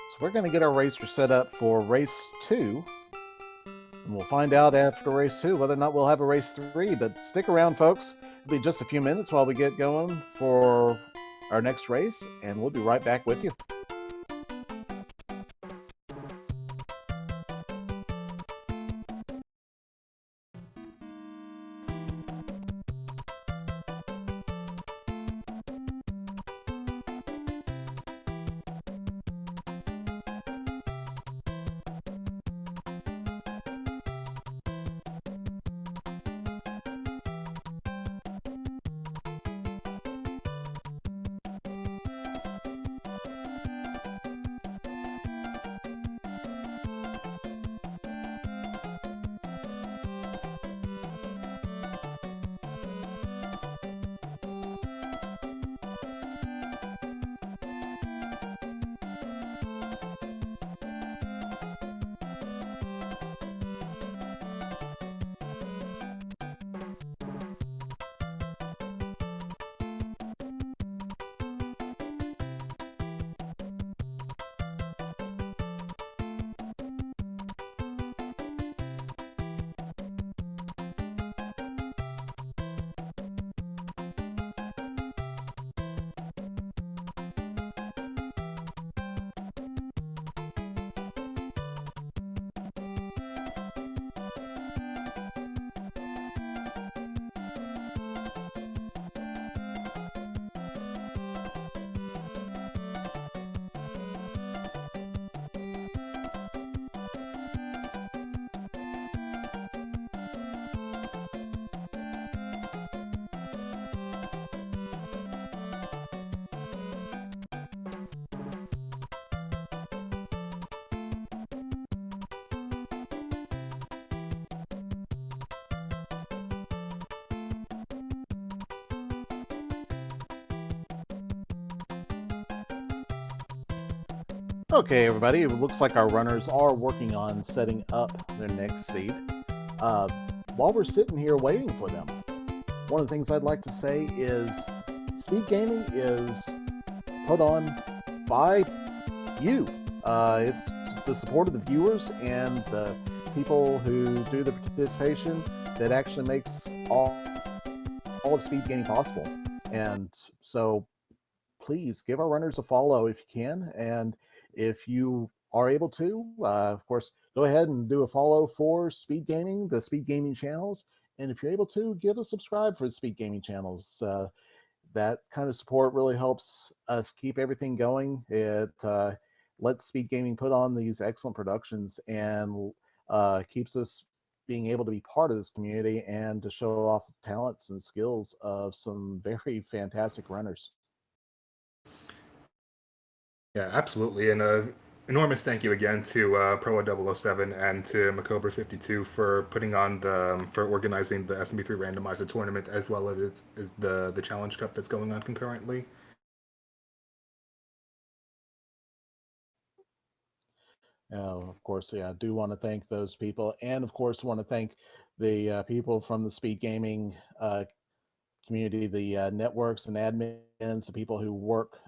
So we're going to get our racer set up for race 2. And we'll find out after race 2 whether or not we'll have a race 3. But stick around, folks. It'll be just a few minutes while we get going for our next race, and we'll be right back with you. Okay, everybody, it looks like our runners are working on setting up their next seed. Uh, while we're sitting here waiting for them, one of the things I'd like to say is speed gaming is put on by you. It's the support of the viewers and the people who do the participation that actually makes all of speed gaming possible. And so please give our runners a follow if you can. And if you are able to, of course, go ahead and do a follow for Speed Gaming, the Speed Gaming channels. And if you're able to, give a subscribe for the Speed Gaming channels. That kind of support really helps us keep everything going. It lets Speed Gaming put on these excellent productions and keeps us being able to be part of this community and to show off the talents and skills of some very fantastic runners. Yeah, absolutely. And enormous thank you again to prieR57 and to Macobra52 for putting on for organizing the SMB3 Randomizer tournament, as well as the Challenge Cup that's going on concurrently. Of course, yeah, I do want to thank those people, and of course, want to thank the people from the Speed Gaming community, the networks and admins, the people who work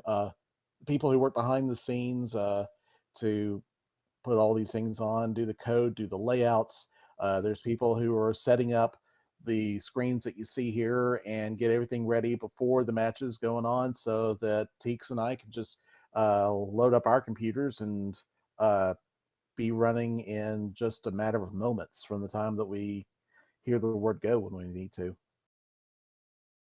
behind the scenes to put all these things on, do the code, do the layouts. There's people who are setting up the screens that you see here and get everything ready before the matches going on, so that Teeks and I can just load up our computers and uh, be running in just a matter of moments from the time that we hear the word go when we need to.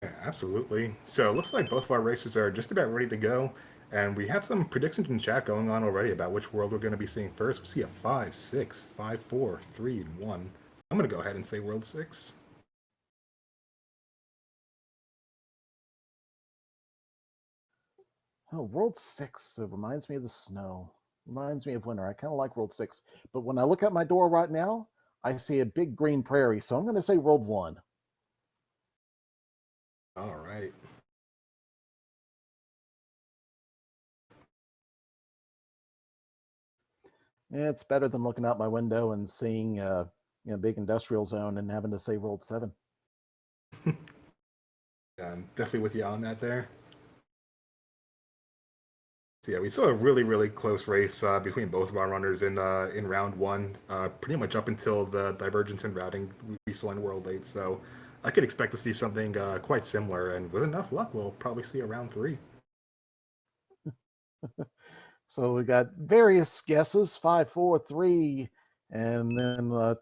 Yeah, absolutely. So it looks like both of our races are just about ready to go. And we have some predictions in chat going on already about which world we're going to be seeing first. We see a 5, 6, 5, 4, 3, and 1. I'm going to go ahead and say World 6. Oh, World 6, it reminds me of the snow. Reminds me of winter. I kind of like World 6. But when I look out my door right now, I see a big green prairie. So I'm going to say World 1. All right. Yeah, it's better than looking out my window and seeing big industrial zone and having to say World 7. Yeah, I'm definitely with you on that there. So yeah, we saw a really, really close race between both of our runners in round one, pretty much up until the divergence in routing we saw in World 8. So I could expect to see something quite similar, and with enough luck, we'll probably see a round 3. So we got various guesses, 5, 4, 3, and then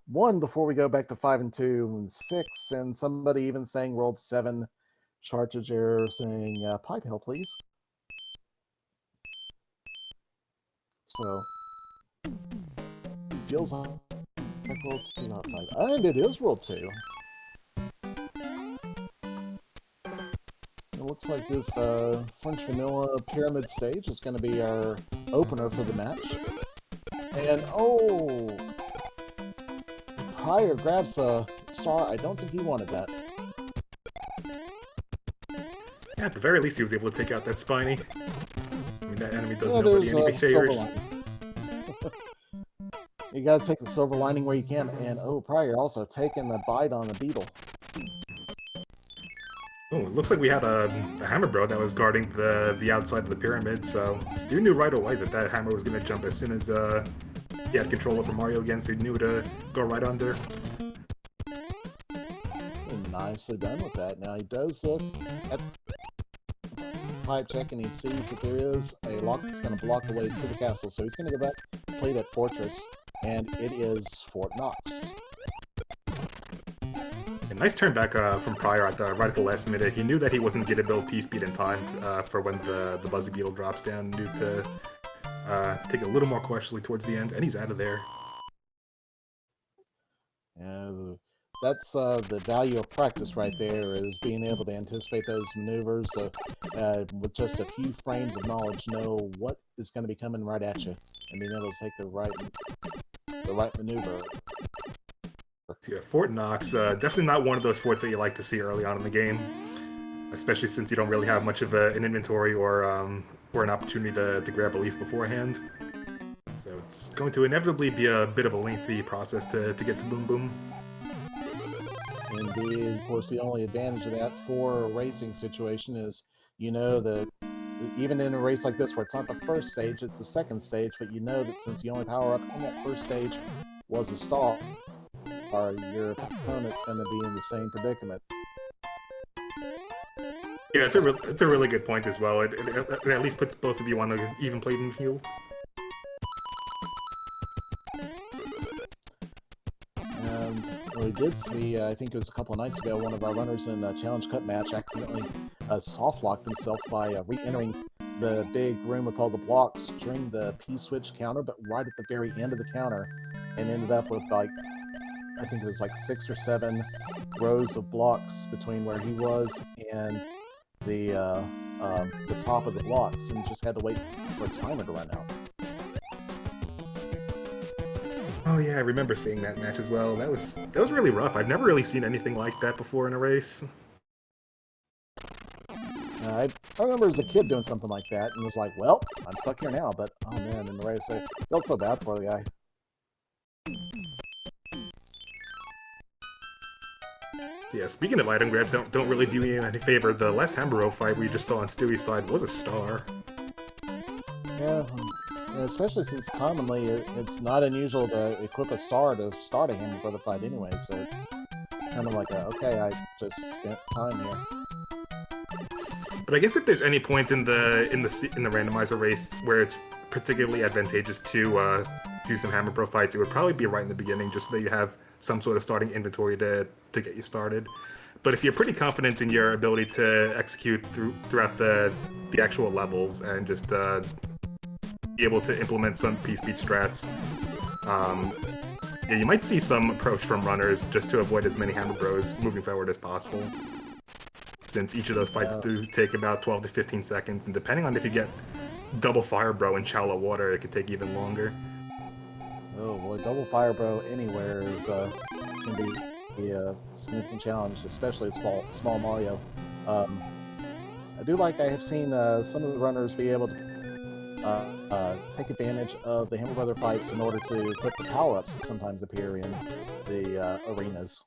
1 before we go back to 5 and 2 and 6, and somebody even saying World 7. Charger saying Pipe Hill, please. So it feels like World 2 outside. And it is World 2. It looks like this French Vanilla Pyramid stage is going to be our opener for the match. And oh, prieR grabs a star. I don't think he wanted that. At the very least, he was able to take out that Spiny. I mean, that enemy does Yeah, nobody any big favors. You got to take the silver lining where you can. And oh, prieR also taking the bite on the beetle. Oh, it looks like we had a hammer bro that was guarding the outside of the pyramid, so Stu knew right away that hammer was going to jump as soon as he had control over Mario again, so he knew to go right under. Nicely done with that. Now he does look at the pipe check and he sees that there is a lock that's going to block the way to the castle, so he's going to go back and play that fortress, and it is Fort Knox. Nice turn back from prieR right at the last minute. He knew that he wasn't going to build P-Speed in time for when the Buzzy Beetle drops down. Knew to take it a little more cautiously towards the end, and he's out of there. Yeah, that's the value of practice right there, is being able to anticipate those maneuvers with just a few frames of knowledge, know what is going to be coming right at you, and being able to take the right maneuver. Yeah, Fort Knox, definitely not one of those forts that you like to see early on in the game, especially since you don't really have much of an inventory or or an opportunity to grab a leaf beforehand. So it's going to inevitably be a bit of a lengthy process to get to Boom Boom. Indeed, of course, the only advantage of that for a racing situation is, you know, that even in a race like this where it's not the first stage, it's the second stage, but you know that since the only power-up in that first stage was a star, your opponent's going to be in the same predicament. Yeah, it's a really good point as well. It at least puts both of you on an even playing field. And we did see, I think it was a couple of nights ago, one of our runners in a Challenge Cup match accidentally soft-locked himself by re-entering the big room with all the blocks during the P-switch counter, but right at the very end of the counter, and ended up with, like, I think it was like 6 or 7 rows of blocks between where he was and the top of the blocks, and just had to wait for a timer to run out. Oh yeah, I remember seeing that match as well. That was really rough. I've never really seen anything like that before in a race. I remember as a kid doing something like that, and was like, well, I'm stuck here now, but oh man, in the race, I felt so bad for the guy. So yeah, speaking of item grabs, don't really do you any favor. The last Hambro fight we just saw on Stewie's side was a star. Yeah, especially since commonly it's not unusual to equip a star to start a Hammer Brother fight anyway, so it's kind of like okay, I just spent time here. But I guess if there's any point in the randomizer race where it's particularly advantageous to do some Hammer Pro fights, it would probably be right in the beginning, just so that you have some sort of starting inventory to get you started. But if you're pretty confident in your ability to execute throughout the actual levels and just be able to implement some P-speed strats, yeah, you might see some approach from runners just to avoid as many Hammer Bros moving forward as possible. Since each of those fights do take about 12 to 15 seconds, and depending on if you get double Fire Bro in shallow water, it could take even longer. Oh boy, double Fire Bro anywhere can be a significant challenge, especially small Mario. I do like I have seen some of the runners be able to take advantage of the Hammer Brother fights in order to equip the power-ups that sometimes appear in the arenas.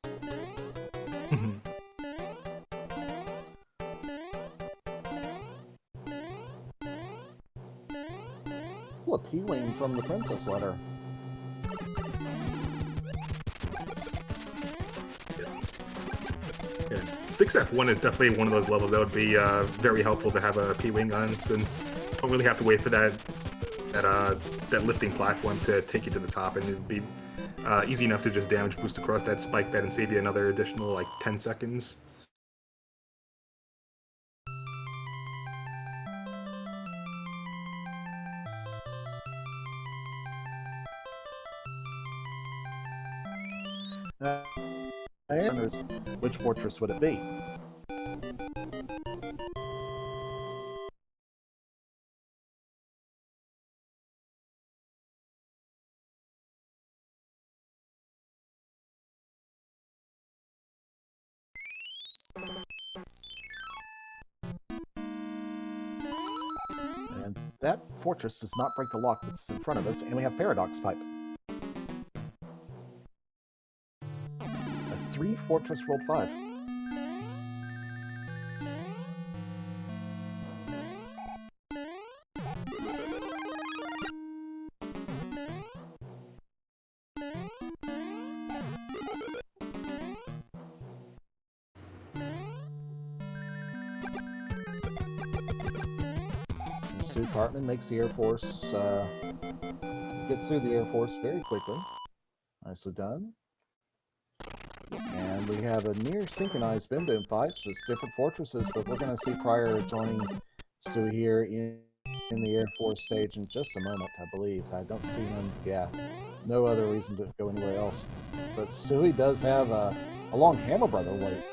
A P-Wing from the Princess letter. Yeah. 6F1 is definitely one of those levels that would be very helpful to have a P-Wing on, since you don't really have to wait for that lifting platform to take you to the top, and it would be easy enough to just damage boost across that spike bed and save you another additional, like, 10 seconds. Which fortress would it be? And that fortress does not break the lock that's in front of us, and we have Paradox Pipe. 3 Fortress World 5. Stu Cartman makes the Air Force, gets through the Air Force very quickly. Nicely done. And we have a near synchronized Bim Bim fight, just different fortresses, but we're going to see prieR joining Stu here in the Air Force stage in just a moment, I believe. I don't see him, no other reason to go anywhere else. But Stewie does have a long Hammer Brother wait.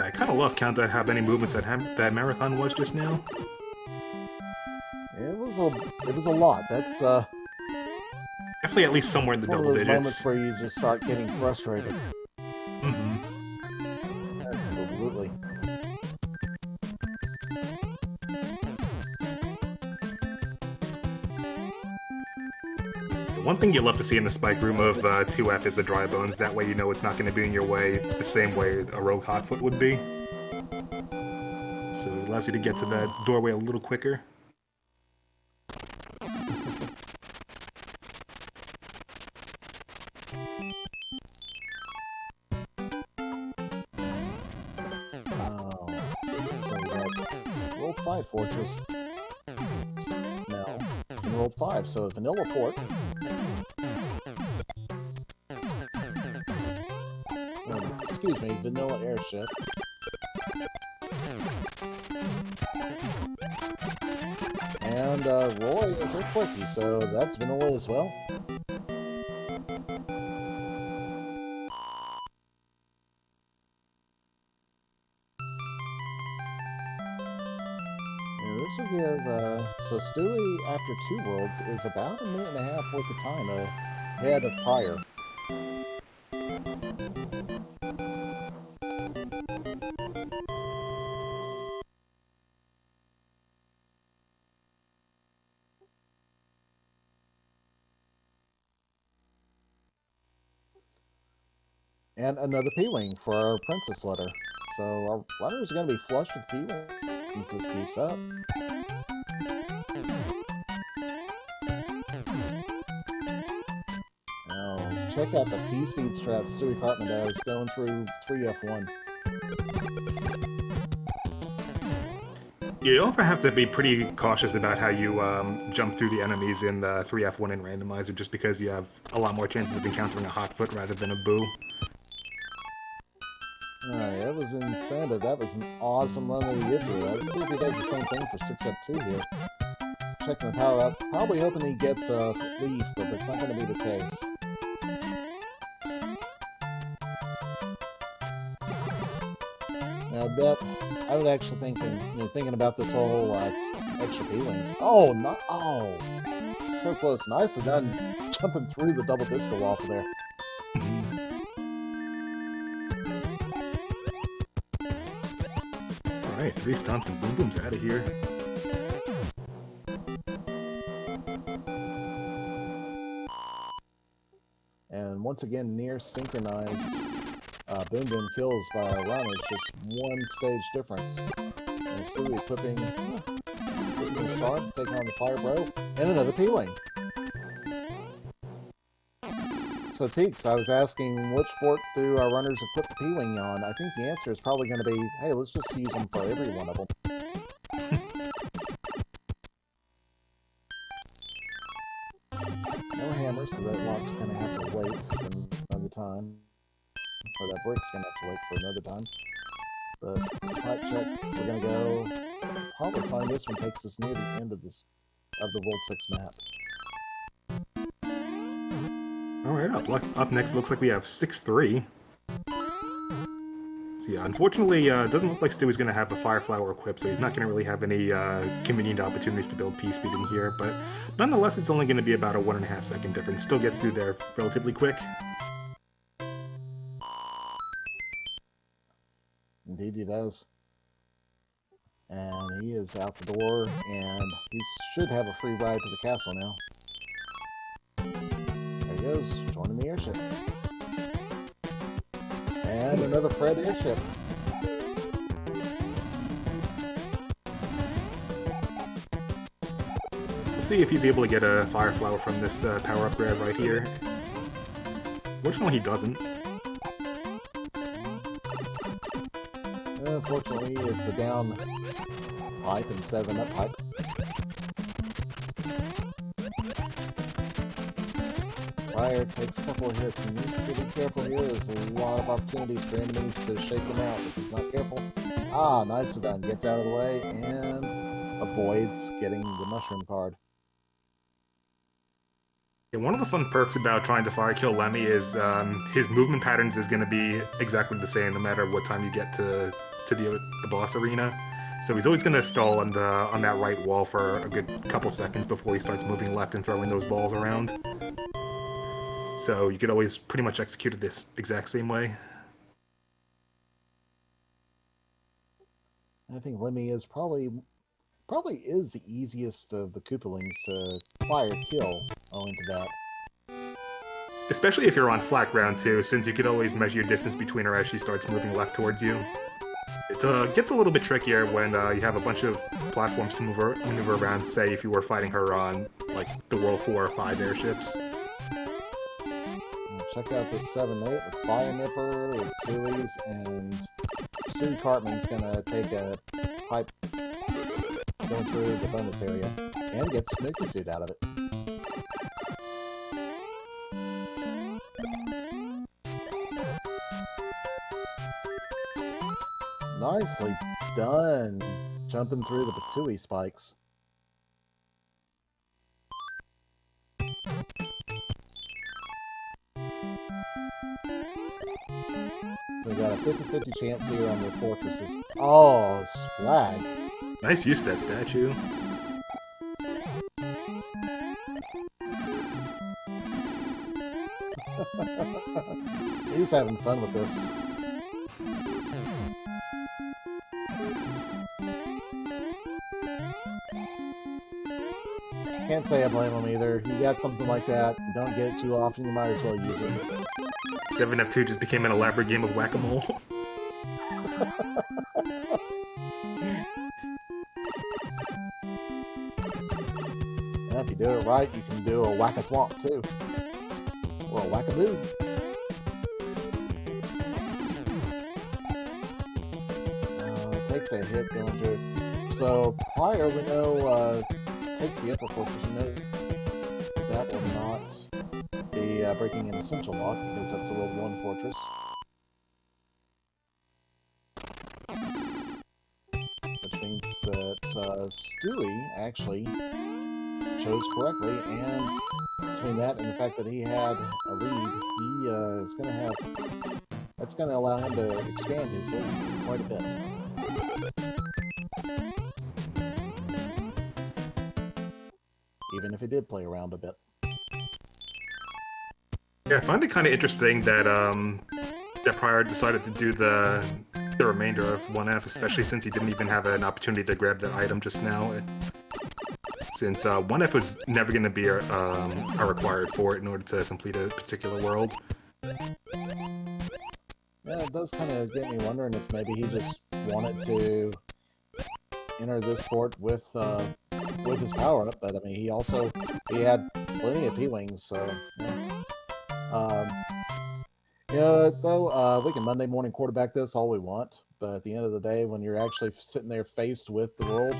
I kind of lost count of how many movements that marathon was just now. It was a lot. That's definitely at least somewhere in the double digits. One of those moments where you just start getting frustrated. Mm-hmm. Absolutely. One thing you love to see in the spike room of 2F is the dry bones. That way you know it's not going to be in your way the same way a rogue hotfoot would be. So it allows you to get to that doorway a little quicker. So we got World 5 Fortress now in World 5. So Vanilla Fort. Excuse me, Vanilla Airship. And Roy is Earthquakey, so that's Vanilla as well. This will give, so Stewie, after 2 worlds, is about a minute and a half worth of time ahead of prieR. And another P-Wing for our Princess letter. So our runners are going to be flush with P-Wings as this keeps up. Now, check out the P-Speed strat Stewie Cartman does going through 3F1. You also have to be pretty cautious about how you jump through the enemies in the 3F1 and Randomizer, just because you have a lot more chances of encountering a hotfoot rather than a boo. Alright, that was insane, but that was an awesome run that he did through. Let's see if he does the same thing for 6F2 here. Checking the power up, probably hoping he gets a leaf, but that's not going to be the case. Now, I was actually thinking about this whole extra P-Wings. Oh, no! Oh, so close. Nicely done, jumping through the double disco wall for there. Alright, 3 stomps and Boom Boom's out of here. And once again, near synchronized Boom Boom kills by our runners, just 1 stage difference. And Stewie equipping the star, taking on the Fire Bro, and another P-Wing. So Teeks, I was asking which fort do our runners equip the P-Wing on. I think the answer is probably going to be, hey, let's just use them for every one of them. No hammer, so that lock's going to have to wait for another time. Or that brick's going to have to wait for another time. But pipe check, we're going to go probably find this one takes us near the end of the World 6 map. Alright, up next looks like we have 6-3. So yeah, unfortunately, it doesn't look like Stewie's going to have the Fire Flower equipped, so he's not going to really have any convenient opportunities to build P-Speed in here, but nonetheless, it's only going to be about a 1.5 second difference. Still gets through there relatively quick. Indeed he does. And he is out the door, and he should have a free ride to the castle now. There he goes, joining the airship. And another Fred airship. We'll see if he's able to get a Fire Flower from this power-up grab right here. Fortunately, he doesn't. Unfortunately, it's a down pipe and 7-up pipe. prieR takes a couple of hits and needs to be careful here. There's a lot of opportunities for enemies to shake him out if he's not careful. Ah, nicely done. Gets out of the way and avoids getting the mushroom card. Yeah, one of the fun perks about trying to fire kill Lemmy is his movement patterns is going to be exactly the same no matter what time you get to the boss arena. So he's always going to stall on that right wall for a good couple seconds before he starts moving left and throwing those balls around. So you could always pretty much execute it this exact same way. I think Lemmy is probably is the easiest of the Koopalings to fire kill owing to that. especially if you're on flat ground too, since you could always measure your distance between her as she starts moving left towards you. It gets a little bit trickier when you have a bunch of platforms to maneuver around, say if you were fighting her on like the World 4 or 5 airships. Check out this 7-8 with Fire Nipper, with Tuies, and Stewie Cartman's gonna take a pipe going through the bonus area and get Snooky Suit out of it. Nicely done, jumping through the Patooey spikes. So we got a 50-50 chance here on the fortresses. Oh, swag. Nice use of that statue. He's having fun with this. Can't say I blame him either. You got something like that, you don't get it too often, you might as well use it. 7F2 just became an elaborate game of whack-a-mole. And if you do it right, you can do a whack-a-thwomp too. Or a whack-a-boo. Takes a hit going through. So, prieR, we know, takes the upper fortress. We know that will not be breaking an essential lock because that's a World 1 fortress. Which means that Stewie actually chose correctly, and between that and the fact that he had a lead, he is going to have... That's going to allow him to expand his lead quite a bit. Even if he did play around a bit. Yeah, I find it kind of interesting that that prieR decided to do the remainder of 1F, especially since he didn't even have an opportunity to grab the item just now. Since 1F was never going to be a required for it in order to complete a particular world. Yeah, it does kind of get me wondering if maybe he just wanted to enter this fort with his power-up, but I mean, he had plenty of P-Wings, so yeah. Though we can Monday morning quarterback this all we want, but at the end of the day, when you're actually sitting there faced with the world,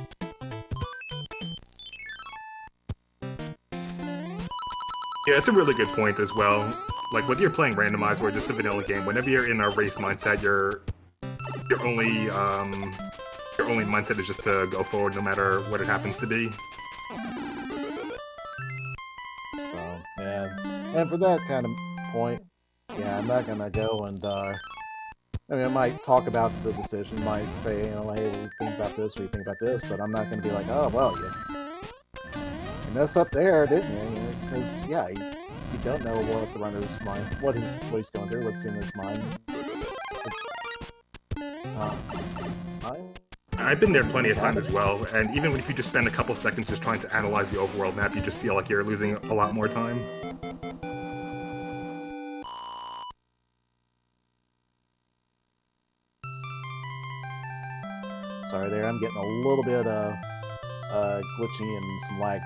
yeah, it's a really good point as well. Like, whether you're playing Randomizer or just a vanilla game, whenever you're in a race mindset, your only mindset is just to go forward no matter what it happens to be. So, yeah. And for that kind of point, yeah, I'm not gonna go and, I mean, I might talk about the decision, might say, hey, what do you think about this, what do you think about this, but I'm not gonna be like, oh, well, you messed up there, didn't you? Because, yeah, you don't know what the runner's mind, what he's going through, what's in his mind. I've been there plenty of times as well, and even if you just spend a couple seconds just trying to analyze the overworld map, you just feel like you're losing a lot more time. Sorry there, I'm getting a little bit glitchy and some lag.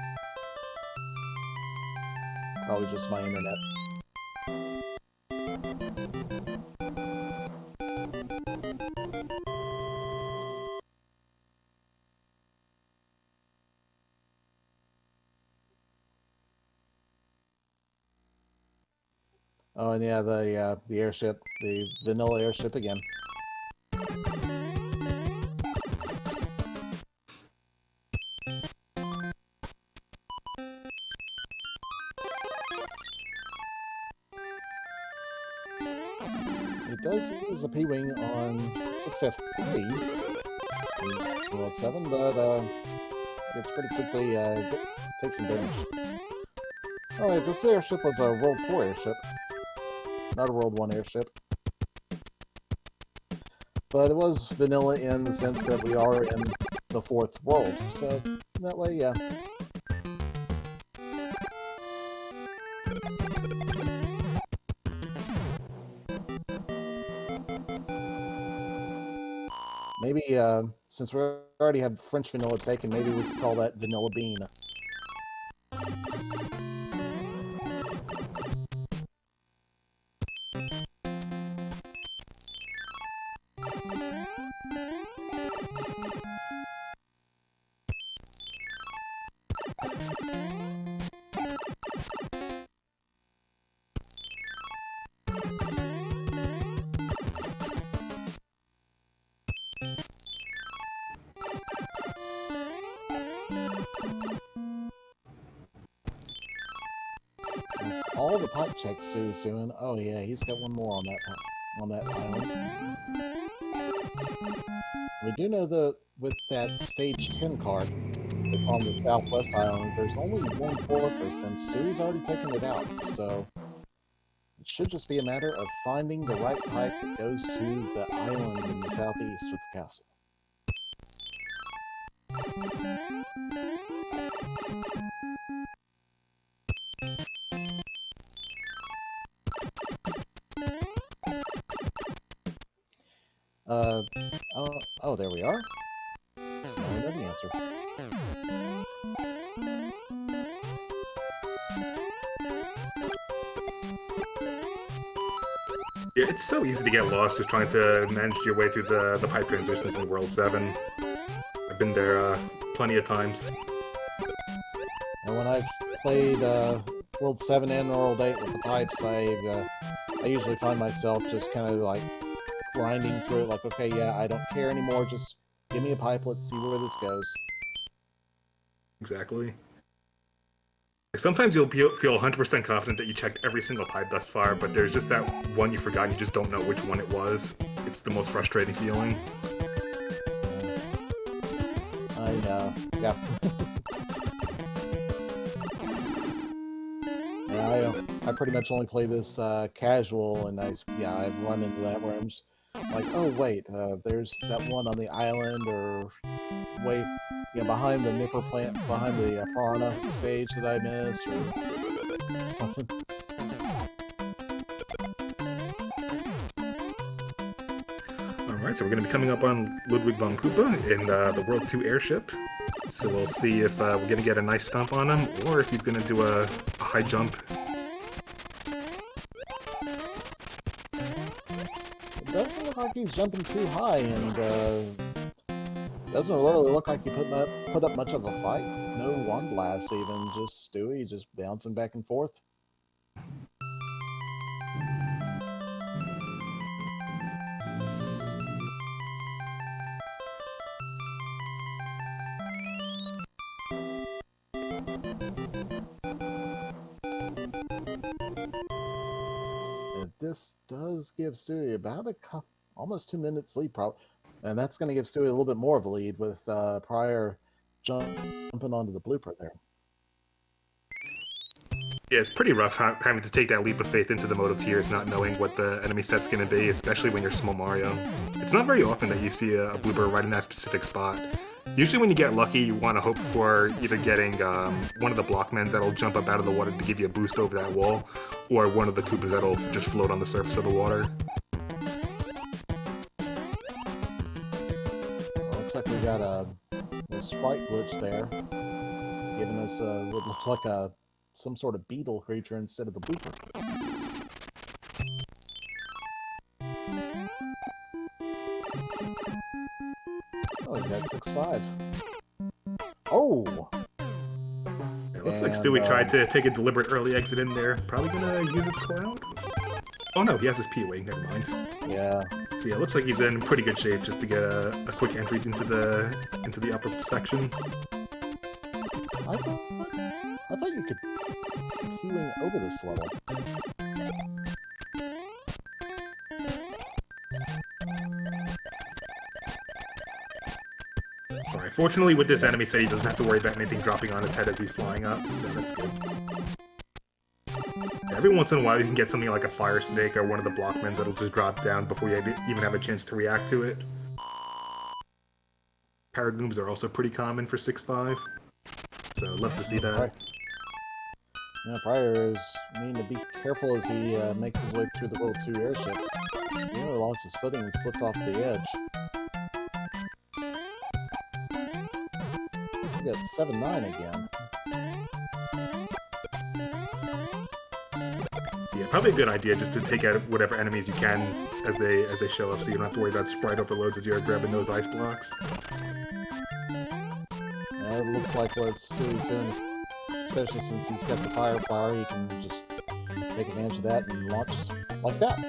Probably just my internet. Oh, and yeah, the airship, the vanilla airship again. It does use a P-Wing on 6F3 in World 7, but it's pretty quickly takes some damage. Alright, this airship was a World 4 airship, not a World 1 airship. But it was vanilla in the sense that we are in the 4th world, so that way, yeah. Maybe since we already have French vanilla taken, maybe we could call that vanilla bean. All the pipe checks Stu's doing. Oh yeah, he's got one more on that island. We do know that with that stage 10 card that's on the southwest island, there's only one fortress, and Stewie's already taken it out. So it should just be a matter of finding the right pipe that goes to the island in the southeast with the castle. Oh, there we are. Snowy doesn't answer. Yeah, it's so easy to get lost just trying to manage your way through the pipe transitions in World 7. I've been there plenty of times. And when I've played World 7 and World 8 with the pipes, I usually find myself just kind of like grinding through it, like, okay, yeah, I don't care anymore, just give me a pipe, let's see where this goes. Exactly. Sometimes you'll feel 100% confident that you checked every single pipe thus far, but there's just that one you forgot and you just don't know which one it was. It's the most frustrating feeling. I know, yeah. Yeah, I pretty much only play this casual, and I've run into that where I'm just like, oh wait, there's that one on the island, or way behind the nipper plant, behind the piranha stage that I missed, or something. Alright, so we're going to be coming up on Ludwig von Koopa in the World 2 airship. So we'll see if we're going to get a nice stomp on him, or if he's going to do a high jump. It doesn't look like he's jumping too high, and doesn't really look like he put up much of a fight. No one blast even, just Stewie just bouncing back and forth. This does give Stewie about almost 2 minutes lead, probably. And that's going to give Stewie a little bit more of a lead with prieR jumping onto the blueprint there. Yeah, it's pretty rough having to take that leap of faith into the mode of tiers, not knowing what the enemy set's going to be, especially when you're small Mario. It's not very often that you see a blooper right in that specific spot. Usually when you get lucky, you want to hope for either getting one of the blockmens that'll jump up out of the water to give you a boost over that wall, or one of the Koopas that'll just float on the surface of the water. Well, looks like we got a sprite glitch there, giving us what looks like some sort of beetle creature instead of the blooper. Oh, he got 6-5. Oh! It looks like Stewie tried to take a deliberate early exit in there. Probably gonna use his cloud? Oh no, he has his P-Wing, never mind. Yeah. So yeah, it looks like he's in pretty good shape just to get a quick entry into the upper section. I thought you could P-Wing over this level. Alright, fortunately with this enemy set he doesn't have to worry about anything dropping on his head as he's flying up, so that's good. Every once in a while you can get something like a fire snake or one of the blockmens that'll just drop down before you even have a chance to react to it. Paragooms are also pretty common for 6-5, so I'd love to see that. Yeah, prieR is needing to be careful as he makes his way through the World 2 airship. He really lost his footing and slipped off the edge. got 7-9 again. Yeah, probably a good idea just to take out whatever enemies you can as they show up, so you don't have to worry about sprite overloads as you're grabbing those ice blocks. It looks like what Stewie's doing, especially since he's got the fire flower, he can just take advantage of that and launch like that.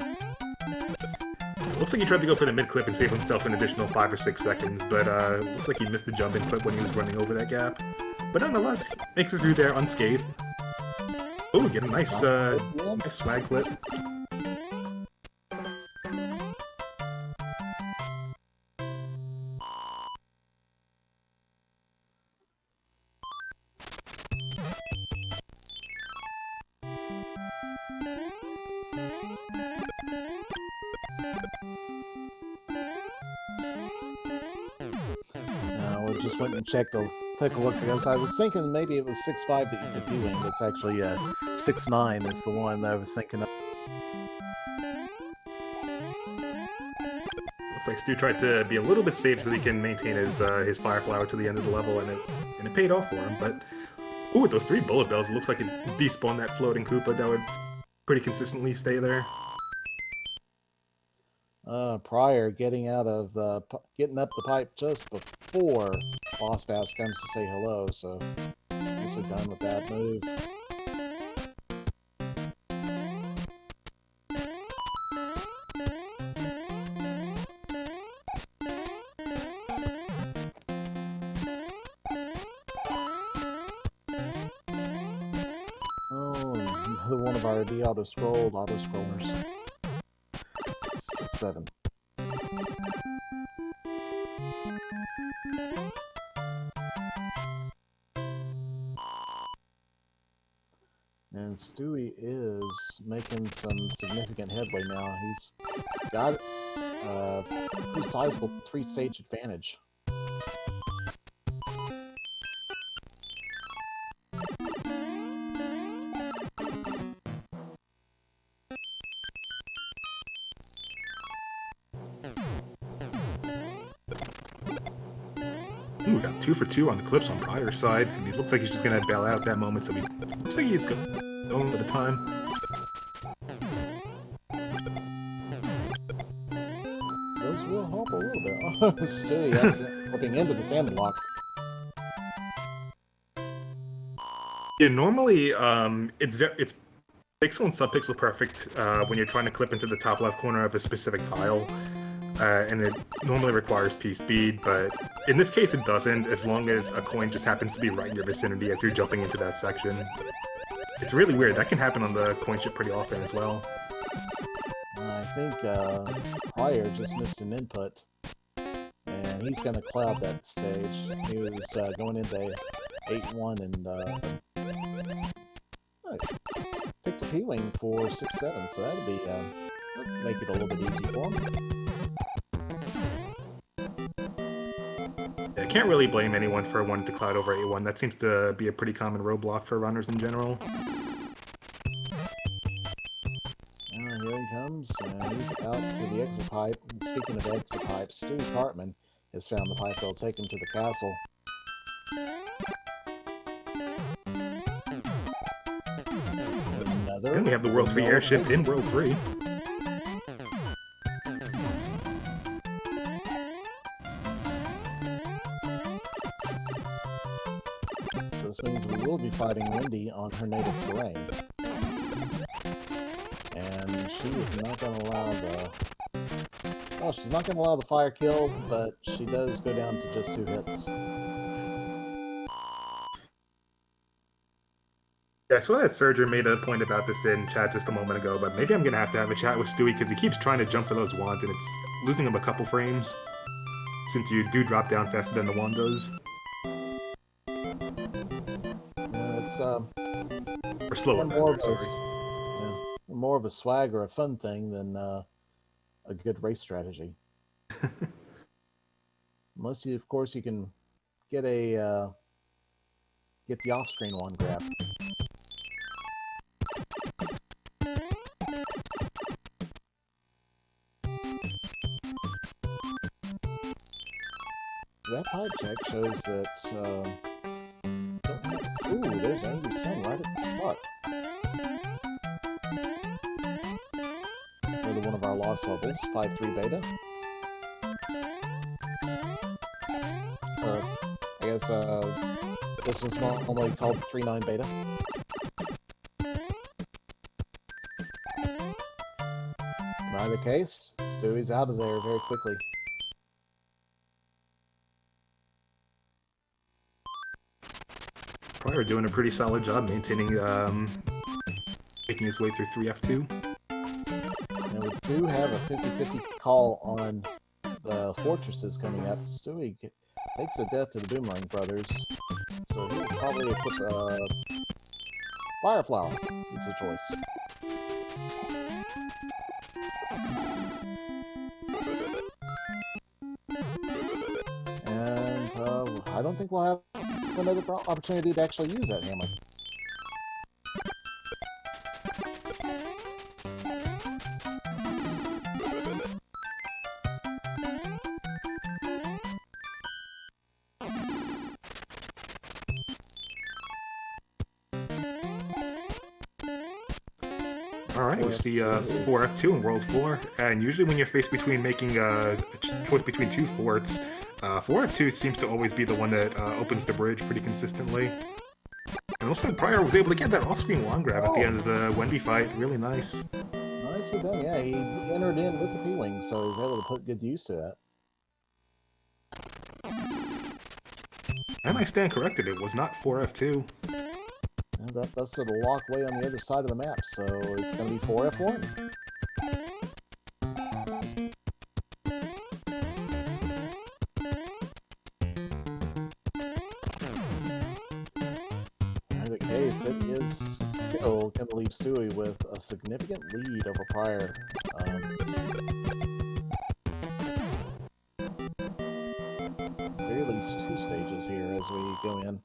Looks like he tried to go for the mid-clip and save himself an additional 5 or 6 seconds, but looks like he missed the jump-in clip when he was running over that gap. But nonetheless, makes it through there unscathed. Oh, get a nice, nice swag clip. We just went and checked take a look because I was thinking maybe it was 6.5 that you could do, and it's actually 6.9 is the one that I was thinking of. Looks like Stu tried to be a little bit safe so he can maintain his fire flower to the end of the level, and it paid off for him. But ooh, with those 3 bullet bells, it looks like it despawned that floating Koopa that would pretty consistently stay there. prieR getting up the pipe just before Boss Bass comes to say hello, so nicely done with that move. Oh, another one of our auto-scrollers. 6-7. And Stewie is making some significant headway now. He's got a pretty sizable 3-stage advantage. Ooh, we got 2 for 2 on the clips on prieR's side, and he looks like he's just gonna bail out that moment, so he looks like he's going at the time. Those will help a little bit. Oh, Stewie accidentally flipping into the sand block. Yeah, normally it's pixel and subpixel perfect when you're trying to clip into the top left corner of a specific tile. And it normally requires P-speed, but in this case it doesn't, as long as a coin just happens to be right in your vicinity as you're jumping into that section. It's really weird. That can happen on the coin chip pretty often as well. I think prieR just missed an input, and he's going to cloud that stage. He was going into 8-1 and picked a P-wing for 6-7, so that'll be make it a little bit easy for him. I can't really blame anyone for wanting to cloud over 8-1. That seems to be a pretty common roadblock for runners in general. Here he comes, and he's out to the exit pipe. And speaking of exit pipes, Stewie Cartman has found the pipe that'll take him to the castle. And we have the World 3 airship in World 3. This means we will be fighting Wendy on her native terrain. And she is not going to allow well, she's not going to allow the fire kill, but she does go down to just 2 hits. Yeah, I saw that Serger made a point about this in chat just a moment ago, but maybe I'm going to have a chat with Stewie because he keeps trying to jump for those wands and it's losing him a couple frames, since you do drop down faster than the wand does. Or slower. More of a swag or a fun thing than a good race strategy. Unless, of course, you can get the off-screen one grab. That pipe check shows that Ooh, there's Angry Sun right at the start. Another one of our lost levels, 5-3 beta. Or, I guess, this one's normally called 3-9 beta. In either case, Stewie's out of there very quickly. prieR doing a pretty solid job maintaining, making his way through 3F2. Now we do have a 50-50 call on the fortresses coming up. Stewie takes a death to the Boomerang Brothers, so he'll probably equip Fire Flower is the choice. And I don't think we'll have another opportunity to actually use that hammer. Alright, we see 4F2 in World 4, and usually when you're faced between making a choice between two forts, 4F2 seems to always be the one that opens the bridge pretty consistently. And also prieR was able to get that off-screen long grab at the end of the Wendy fight, really nice. Nicely done, yeah, he entered in with the P-Wing, so he was able to put good use to that. And I stand corrected, it was not 4F2. And that busted a lock way on the other side of the map, so it's going to be 4F1. In either case, it is still going to leave Stewie with a significant lead over prieR. At very least 2 stages here as we go in.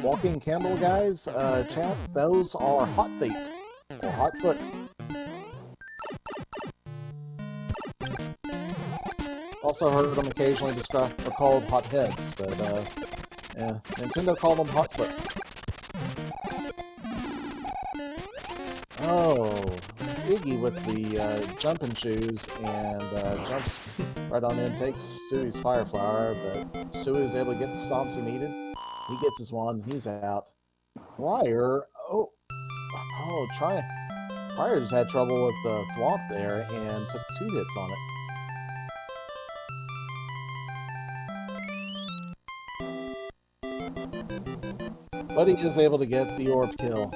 Walking candle guys, chat, those are Hot Feet, or Hot Foot. Also heard them occasionally described or called Hot Heads, but yeah, Nintendo called them Hot Foot. Oh, Iggy with the jumping shoes and jumps right on in, takes Stewie's Fire Flower, but Stewie is able to get the stomps he needed. He gets his one, he's out. prieR, prieR just had trouble with the Thwomp there and took 2 hits on it. But he is able to get the orb kill.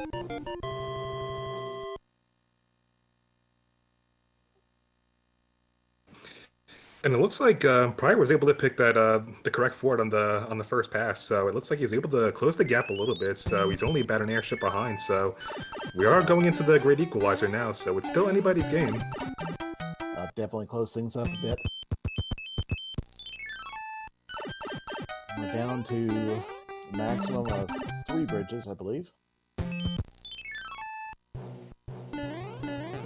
And it looks like prieR was able to pick that the correct fort on the first pass, so it looks like he's able to close the gap a little bit. So he's only about an airship behind. So we are going into the Great Equalizer now. So it's still anybody's game. Definitely close things up a bit. We're down to a maximum of 3 bridges, I believe.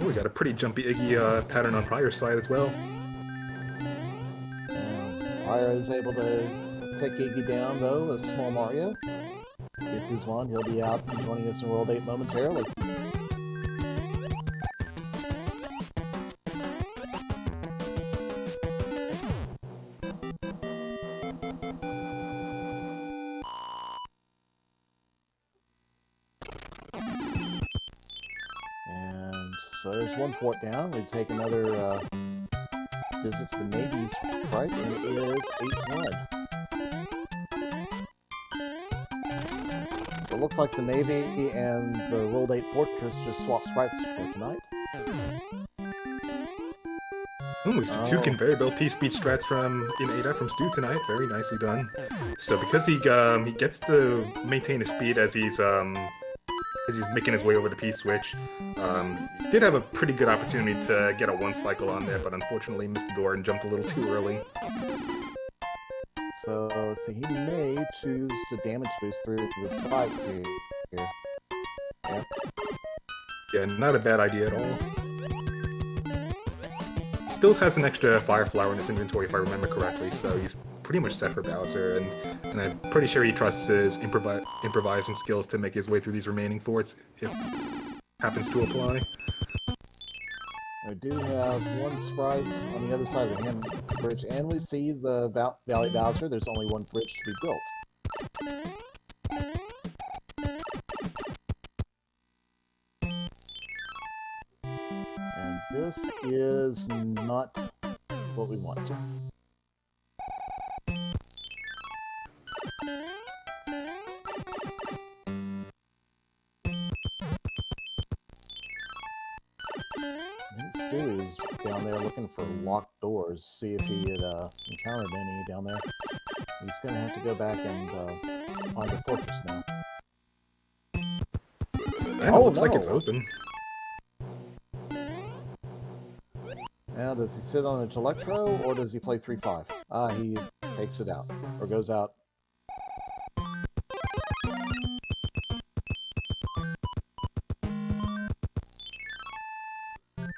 We got a pretty jumpy Iggy pattern on prieR's side as well. prieR is able to take Iggy down, though, as Small Mario. Gets his one, he'll be out and joining us in World 8 momentarily. And so there's 1 fort down. We take another visit to the Navy's right, and it is 8-1. So it looks like the Navy and the World 8 Fortress just swap sprites for tonight. Ooh, we see 2 conveyor belt P-speed strats in Ada from Stu tonight. Very nicely done. So because he gets to maintain his speed as he's making his way over the P-switch, he did have a pretty good opportunity to get a 1 cycle on there, but unfortunately missed the door and jumped a little too early. So he may choose to damage boost through the spikes here. Yeah, not a bad idea at all. still has an extra Fire Flower in his inventory, if I remember correctly, so he's pretty much set for Bowser, and I'm pretty sure he trusts his improvising skills to make his way through these remaining forts, if happens to apply. I do have one sprite on the other side of the hand bridge, and we see the Valley Bowser. There's only one bridge to be built. And this is not what we want. Stu is down there looking for locked doors, see if he had encountered any down there. He's going to have to go back and find a fortress now. And it looks like it's open. Now, does he sit on a Electro, or does he play 3-5? He takes it out, or goes out.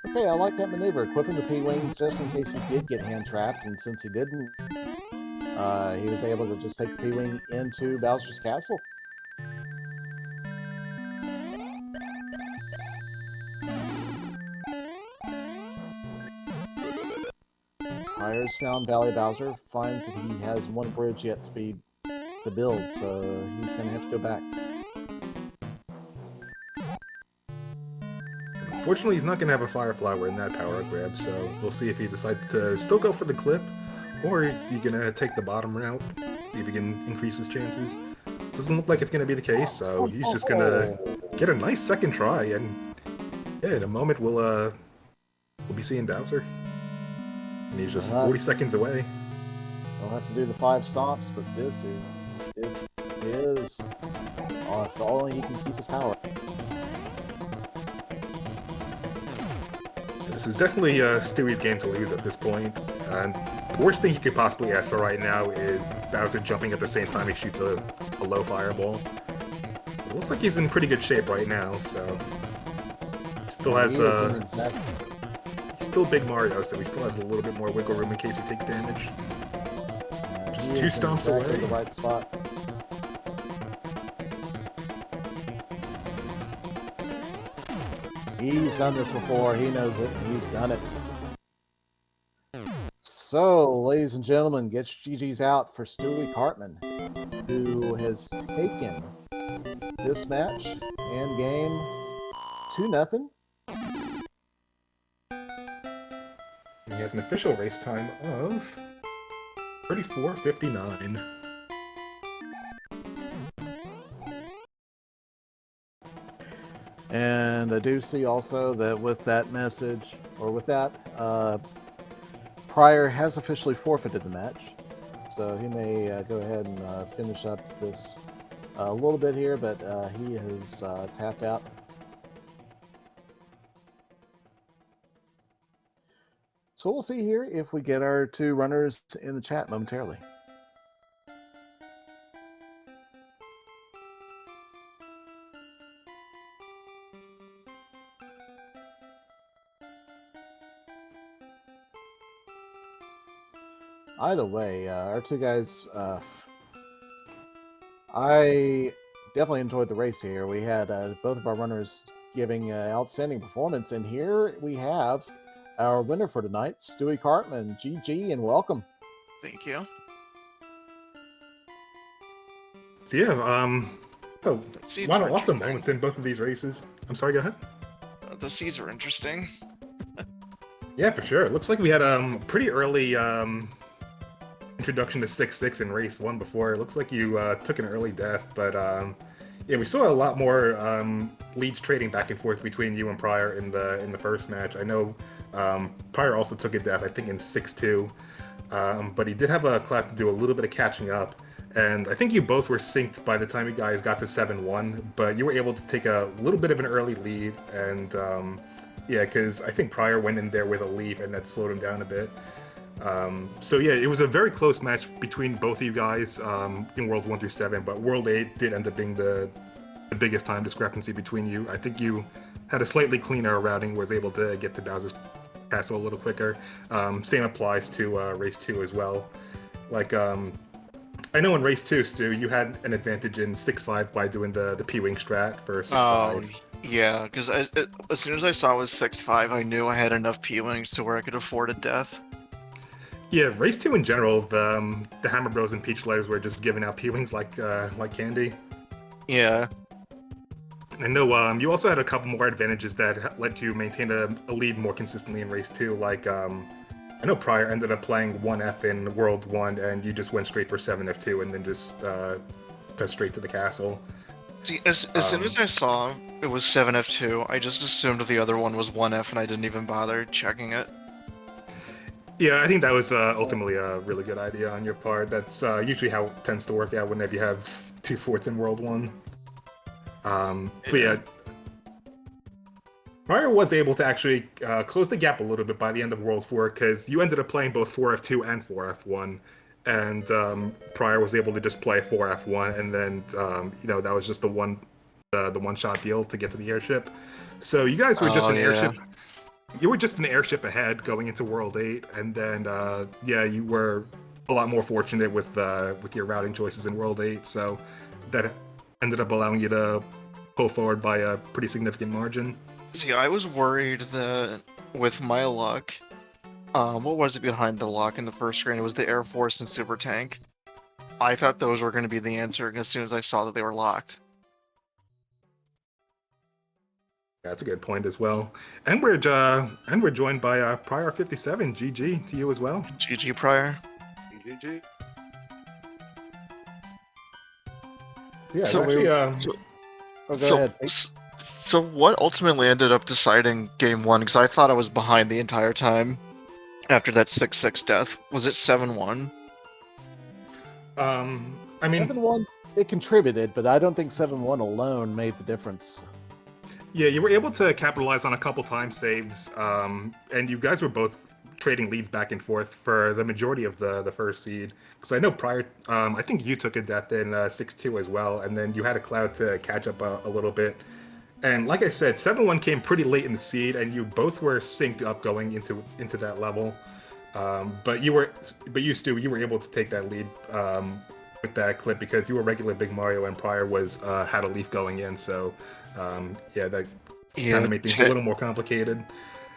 Okay, I like that maneuver, equipping the P-Wing just in case he did get hand-trapped, and since he didn't, he was able to just take the P-Wing into Bowser's Castle. Myers found Valley Bowser, finds that he has one bridge yet to build, so he's going to have to go back. Unfortunately, he's not going to have a Fire Flower in that power grab, so we'll see if he decides to still go for the clip, or is he going to take the bottom route, see if he can increase his chances. Doesn't look like it's going to be the case, so he's just going to get a nice second try, and yeah, in a moment we'll be seeing Bowser. And he's just 40 seconds away. He'll have to do the 5 stops, but this is if only he can keep his power. This is definitely Stewie's game to lose at this point, and the worst thing he could possibly ask for right now is Bowser jumping at the same time he shoots a low fireball. It looks like he's in pretty good shape right now, so he still has he's still Big Mario, so he still has a little bit more wiggle room in case he takes damage. Just 2 stomps away. The right spot. He's done this before. He knows it. He's done it. So, ladies and gentlemen, gets GG's out for Stewie Cartman, who has taken this match and game 2-0. He has an official race time of 34:59. And I do see also that with that message, or with that, prieR has officially forfeited the match. So he may go ahead and finish up this a little bit here, but he has tapped out. So we'll see here if we get our 2 runners in the chat momentarily. Either way, our 2 guys, I definitely enjoyed the race here. We had both of our runners giving outstanding performance, and here we have our winner for tonight, Stewie Cartman. GG and welcome. Thank you. So yeah, a lot of awesome interesting. moments in both of these races. I'm sorry, go ahead. The seeds are interesting. Yeah, for sure. It looks like we had a pretty early introduction to 6-6 in race 1 before. It looks like you took an early death, but yeah, we saw a lot more leads trading back and forth between you and prieR in the first match. I know prieR also took a death, I think in 6-2, but he did have a clap to do a little bit of catching up, and I think you both were synced by the time you guys got to 7-1, but you were able to take a little bit of an early lead, and yeah, because I think prieR went in there with a leaf and that slowed him down a bit. So yeah, it was a very close match between both of you guys in World 1 through 7, but World 8 did end up being the biggest time discrepancy between you. I think you had a slightly cleaner routing, was able to get to Bowser's castle a little quicker. Same applies to race 2 as well. Like, I know in race 2, Stu, you had an advantage in 6-5 by doing the P-Wing strat for 6-5. Yeah, because as soon as I saw it was 6-5, I knew I had enough P-Wings to where I could afford a death. Yeah, race 2 in general, the Hammer Bros and Peach Letters were just giving out P-Wings like candy. Yeah. I know you also had a couple more advantages that let you maintain a lead more consistently in race 2. Like, I know prieR ended up playing 1F in World 1, and you just went straight for 7F2 and then just got straight to the castle. See, as soon as I saw it was 7F2, I just assumed the other one was 1F and I didn't even bother checking it. Yeah, I think that was ultimately a really good idea on your part. That's usually how it tends to work out whenever you have 2 forts in World 1. But yeah, prieR was able to actually close the gap a little bit by the end of World 4, because you ended up playing both 4F2 and 4F1, and prieR was able to just play 4F1, and then that was just the one-shot deal to get to the airship. So you guys were just an airship. You were just an airship ahead going into World 8, and then you were a lot more fortunate with your routing choices in World 8. So that ended up allowing you to pull forward by a pretty significant margin. See, I was worried that with my luck, what was it behind the lock in the first screen? It was the Air Force and Super Tank. I thought those were going to be the answer as soon as I saw that they were locked. That's a good point as well. And we're joined by prieR57. GG to you as well. GG prieR. GG. Yeah, So actually, Go ahead. So what ultimately ended up deciding game 1? Because I thought I was behind the entire time after that 6-6 death. Was it 7-1? I mean, 7-1, it contributed, but I don't think 7-1 alone made the difference. yeah, you were able to capitalize on a couple time saves, and you guys were both trading leads back and forth for the majority of the first seed. Because I know prieR, I think you took a death in 6-2 as well, and then you had a cloud to catch up a little bit. And like I said, 7-1 came pretty late in the seed, and you both were synced up going into that level. But you Stu, you were able to take that lead with that clip because you were regular Big Mario, and prieR was had a leaf going in. So that kind of made things a little more complicated.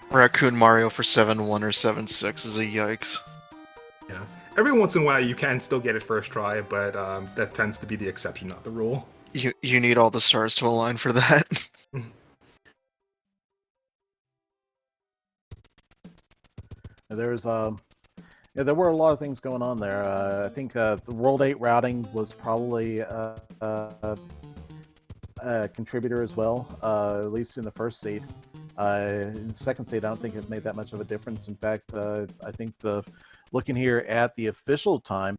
Raccoon Mario for 7-1 or 7-6 is a yikes. Yeah, every once in a while you can still get it first try, but that tends to be the exception, not the rule. You need all the stars to align for that. There's there were a lot of things going on there. I think the World 8 routing was probably a contributor as well, at least in the first seed. In the second seed, I don't think it made that much of a difference. In fact, I think looking here at the official time,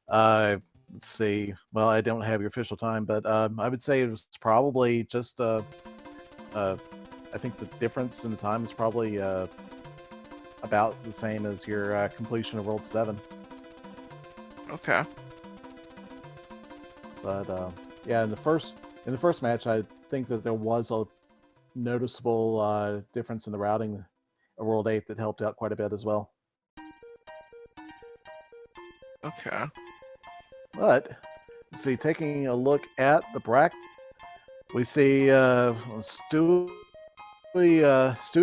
let's see. Well, I don't have your official time, but I would say it was probably just. I think the difference in the time is probably about the same as your completion of World 7. Okay. But yeah, in the first match, I think that there was a noticeable difference in the routing of World 8 that helped out quite a bit as well. Okay. But see, taking a look at the bracket, we see Stewie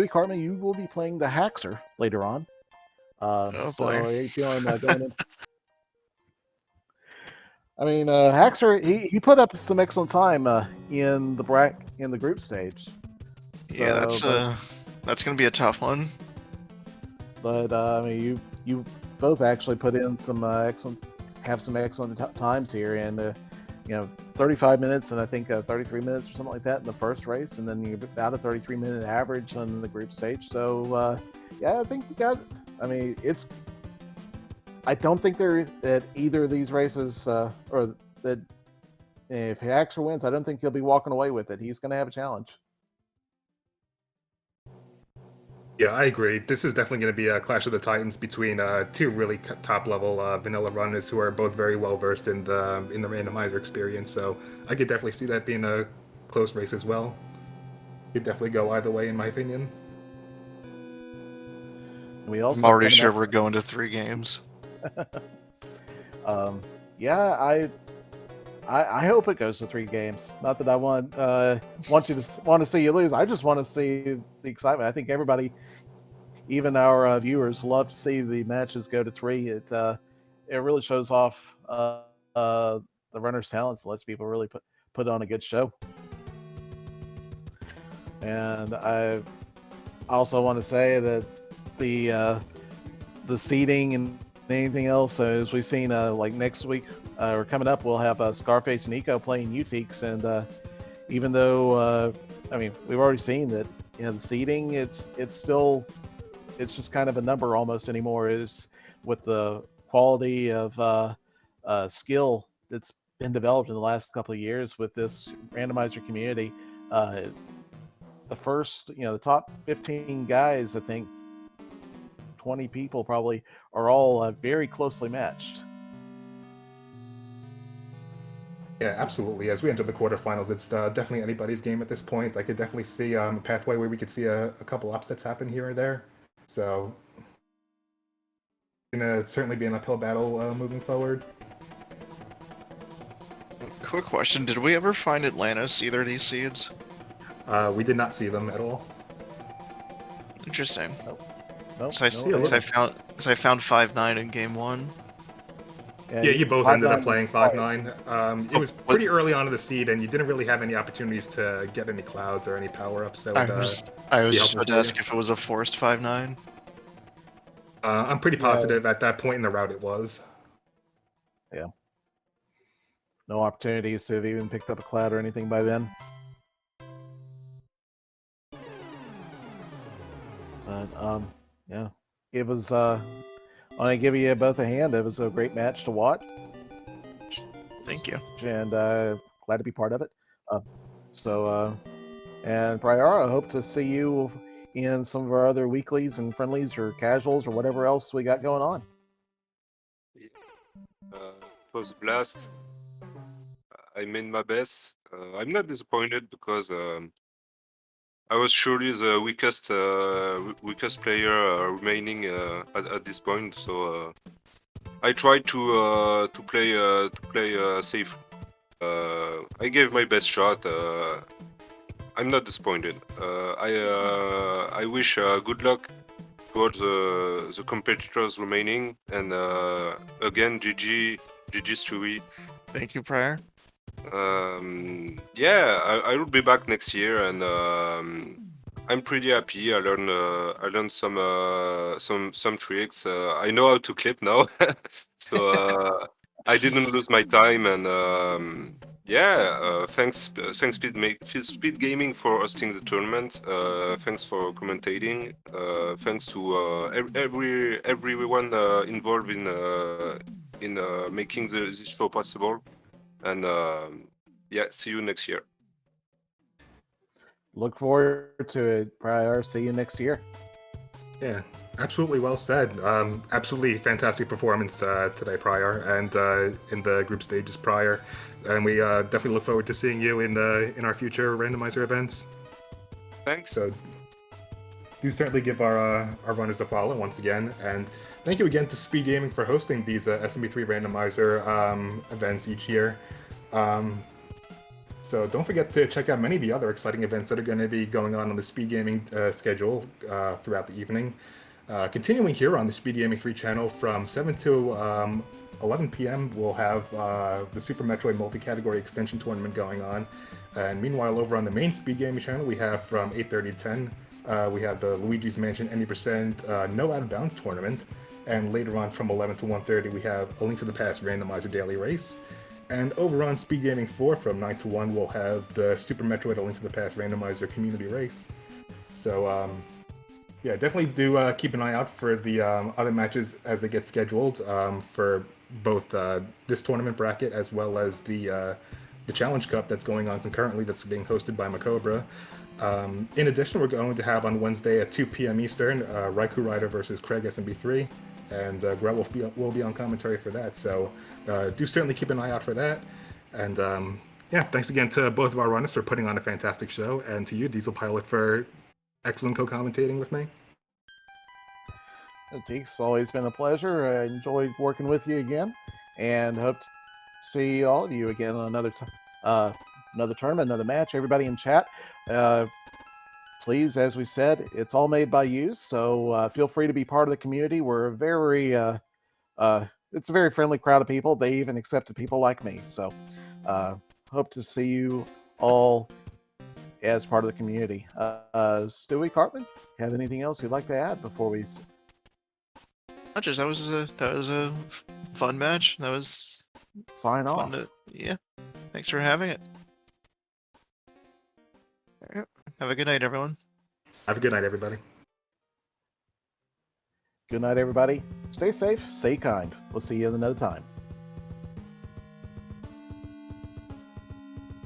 Cartman, you will be playing the Haxer later on. So boy. are you feeling going in? I mean, Haxer, he put up some excellent time in the group stage. So, Yeah, that's gonna be a tough one. But I mean, you both actually put in some excellent times here, and 35 minutes and I think 33 minutes or something like that in the first race, and then you're about a 33-minute average on the group stage. So yeah, I think you got. I mean, I don't think there at either of these races, or that if Haxer wins, I don't think he'll be walking away with it. He's going to have a challenge. Yeah, I agree. This is definitely going to be a clash of the titans between two really top-level vanilla runners who are both very well versed in the randomizer experience. So I could definitely see that being a close race as well. Could definitely go either way, in my opinion. We also I'm already coming sure up- we're going to 3 games. Yeah, I hope it goes to 3 games. Not that I want you to want to see you lose. I just want to see the excitement. I think everybody, even our viewers, love to see the matches go to 3. It really shows off the runners' talents. Lets people really put on a good show. And I also want to say that the seating and anything else, as we've seen, like next week or coming up, we'll have Scarface and Eco playing UTX, and even though I mean, we've already seen that, the seating, it's just kind of a number almost anymore. Is with the quality of skill that's been developed in the last couple of years with this randomizer community. The first, the top 15 guys, I think 20 people probably, are all very closely matched. Yeah, absolutely. As we enter the quarterfinals, it's definitely anybody's game at this point. I could definitely see a pathway where we could see a couple upsets happen here or there. So, gonna certainly be an uphill battle moving forward. Quick question: did we ever find Atlantis, either of these seeds? We did not see them at all. Interesting. Nope, So I found 5-9 in game 1. Yeah, you both ended up playing 5-9. It was what- pretty early on in the seed, and you didn't really have any opportunities to get any clouds or any power-ups. That would, I was be just helpful about to for ask you. if it was a forced 5-9. I'm pretty positive at that point in the route it was. No opportunities to have even picked up a cloud or anything by then. But yeah, it was. I want to give you both a hand. It was a great match to watch, Thank you. and glad to be part of it. And prieR, I hope to see you in some of our other weeklies and friendlies or casuals or whatever else we got going on. It was a blast. I made my best. I'm not disappointed because I was surely the weakest player remaining at this point. So I tried to play safe. I gave my best shot. I'm not disappointed. I wish good luck towards the competitors remaining, and again, GG Stewie. Thank you, prieR. Yeah, I will be back next year, and I'm pretty happy. I learned some tricks. I know how to clip now, so I didn't lose my time, and yeah, thanks SpeedGaming for hosting the tournament. Thanks for commentating. Thanks to everyone involved in making this show possible. And yeah, see you next year. Look forward to it, prieR. See you next year. Yeah, absolutely well said. Absolutely fantastic performance today, prieR, and in the group stages prieR. And we definitely look forward to seeing you in our future randomizer events. Thanks. So do certainly give our runners a follow once again, and thank you again to SpeedGaming for hosting these SMB3 Randomizer events each year. So don't forget to check out many of the other exciting events that are going to be going on the SpeedGaming schedule throughout the evening. Continuing here on the SpeedGaming 3 channel from 7 to 11 p.m. we'll have the Super Metroid multi-category extension tournament going on. And meanwhile, over on the main SpeedGaming channel, we have from 8:30 to 10, we have the Luigi's Mansion 90% No Out of Bounds tournament. And later on from 11 to 1:30, we have A Link to the Past Randomizer Daily Race. And over on SpeedGaming 4 from 9 to 1, we'll have the Super Metroid A Link to the Past Randomizer Community Race. So, yeah, definitely do keep an eye out for the other matches as they get scheduled for both this tournament bracket as well as the Challenge Cup that's going on concurrently that's being hosted by Macobra. In addition, we're going to have on Wednesday at 2 p.m. Eastern, Raikou Rider versus Craig SMB3, and Grell will be on commentary for that. So do certainly keep an eye out for that. And yeah, thanks again to both of our runners for putting on a fantastic show, and to you, Diesel Pilot, for excellent co-commentating with me. Deeks, always been a pleasure. I enjoyed working with you again, and hope to see all of you again on another tournament, another match. Everybody in chat, please, as we said, it's all made by you, so feel free to be part of the community. We're it's a very friendly crowd of people. They even accepted people like me. So hope to see you all as part of the community. Stewie, Cartman, have anything else you'd like to add before we Just that was a fun match. That was sign fun off? yeah. Thanks for having it. Alright. Have a good night, everyone. Have a good night, everybody. Good night, everybody. Stay safe, stay kind. We'll see you another time.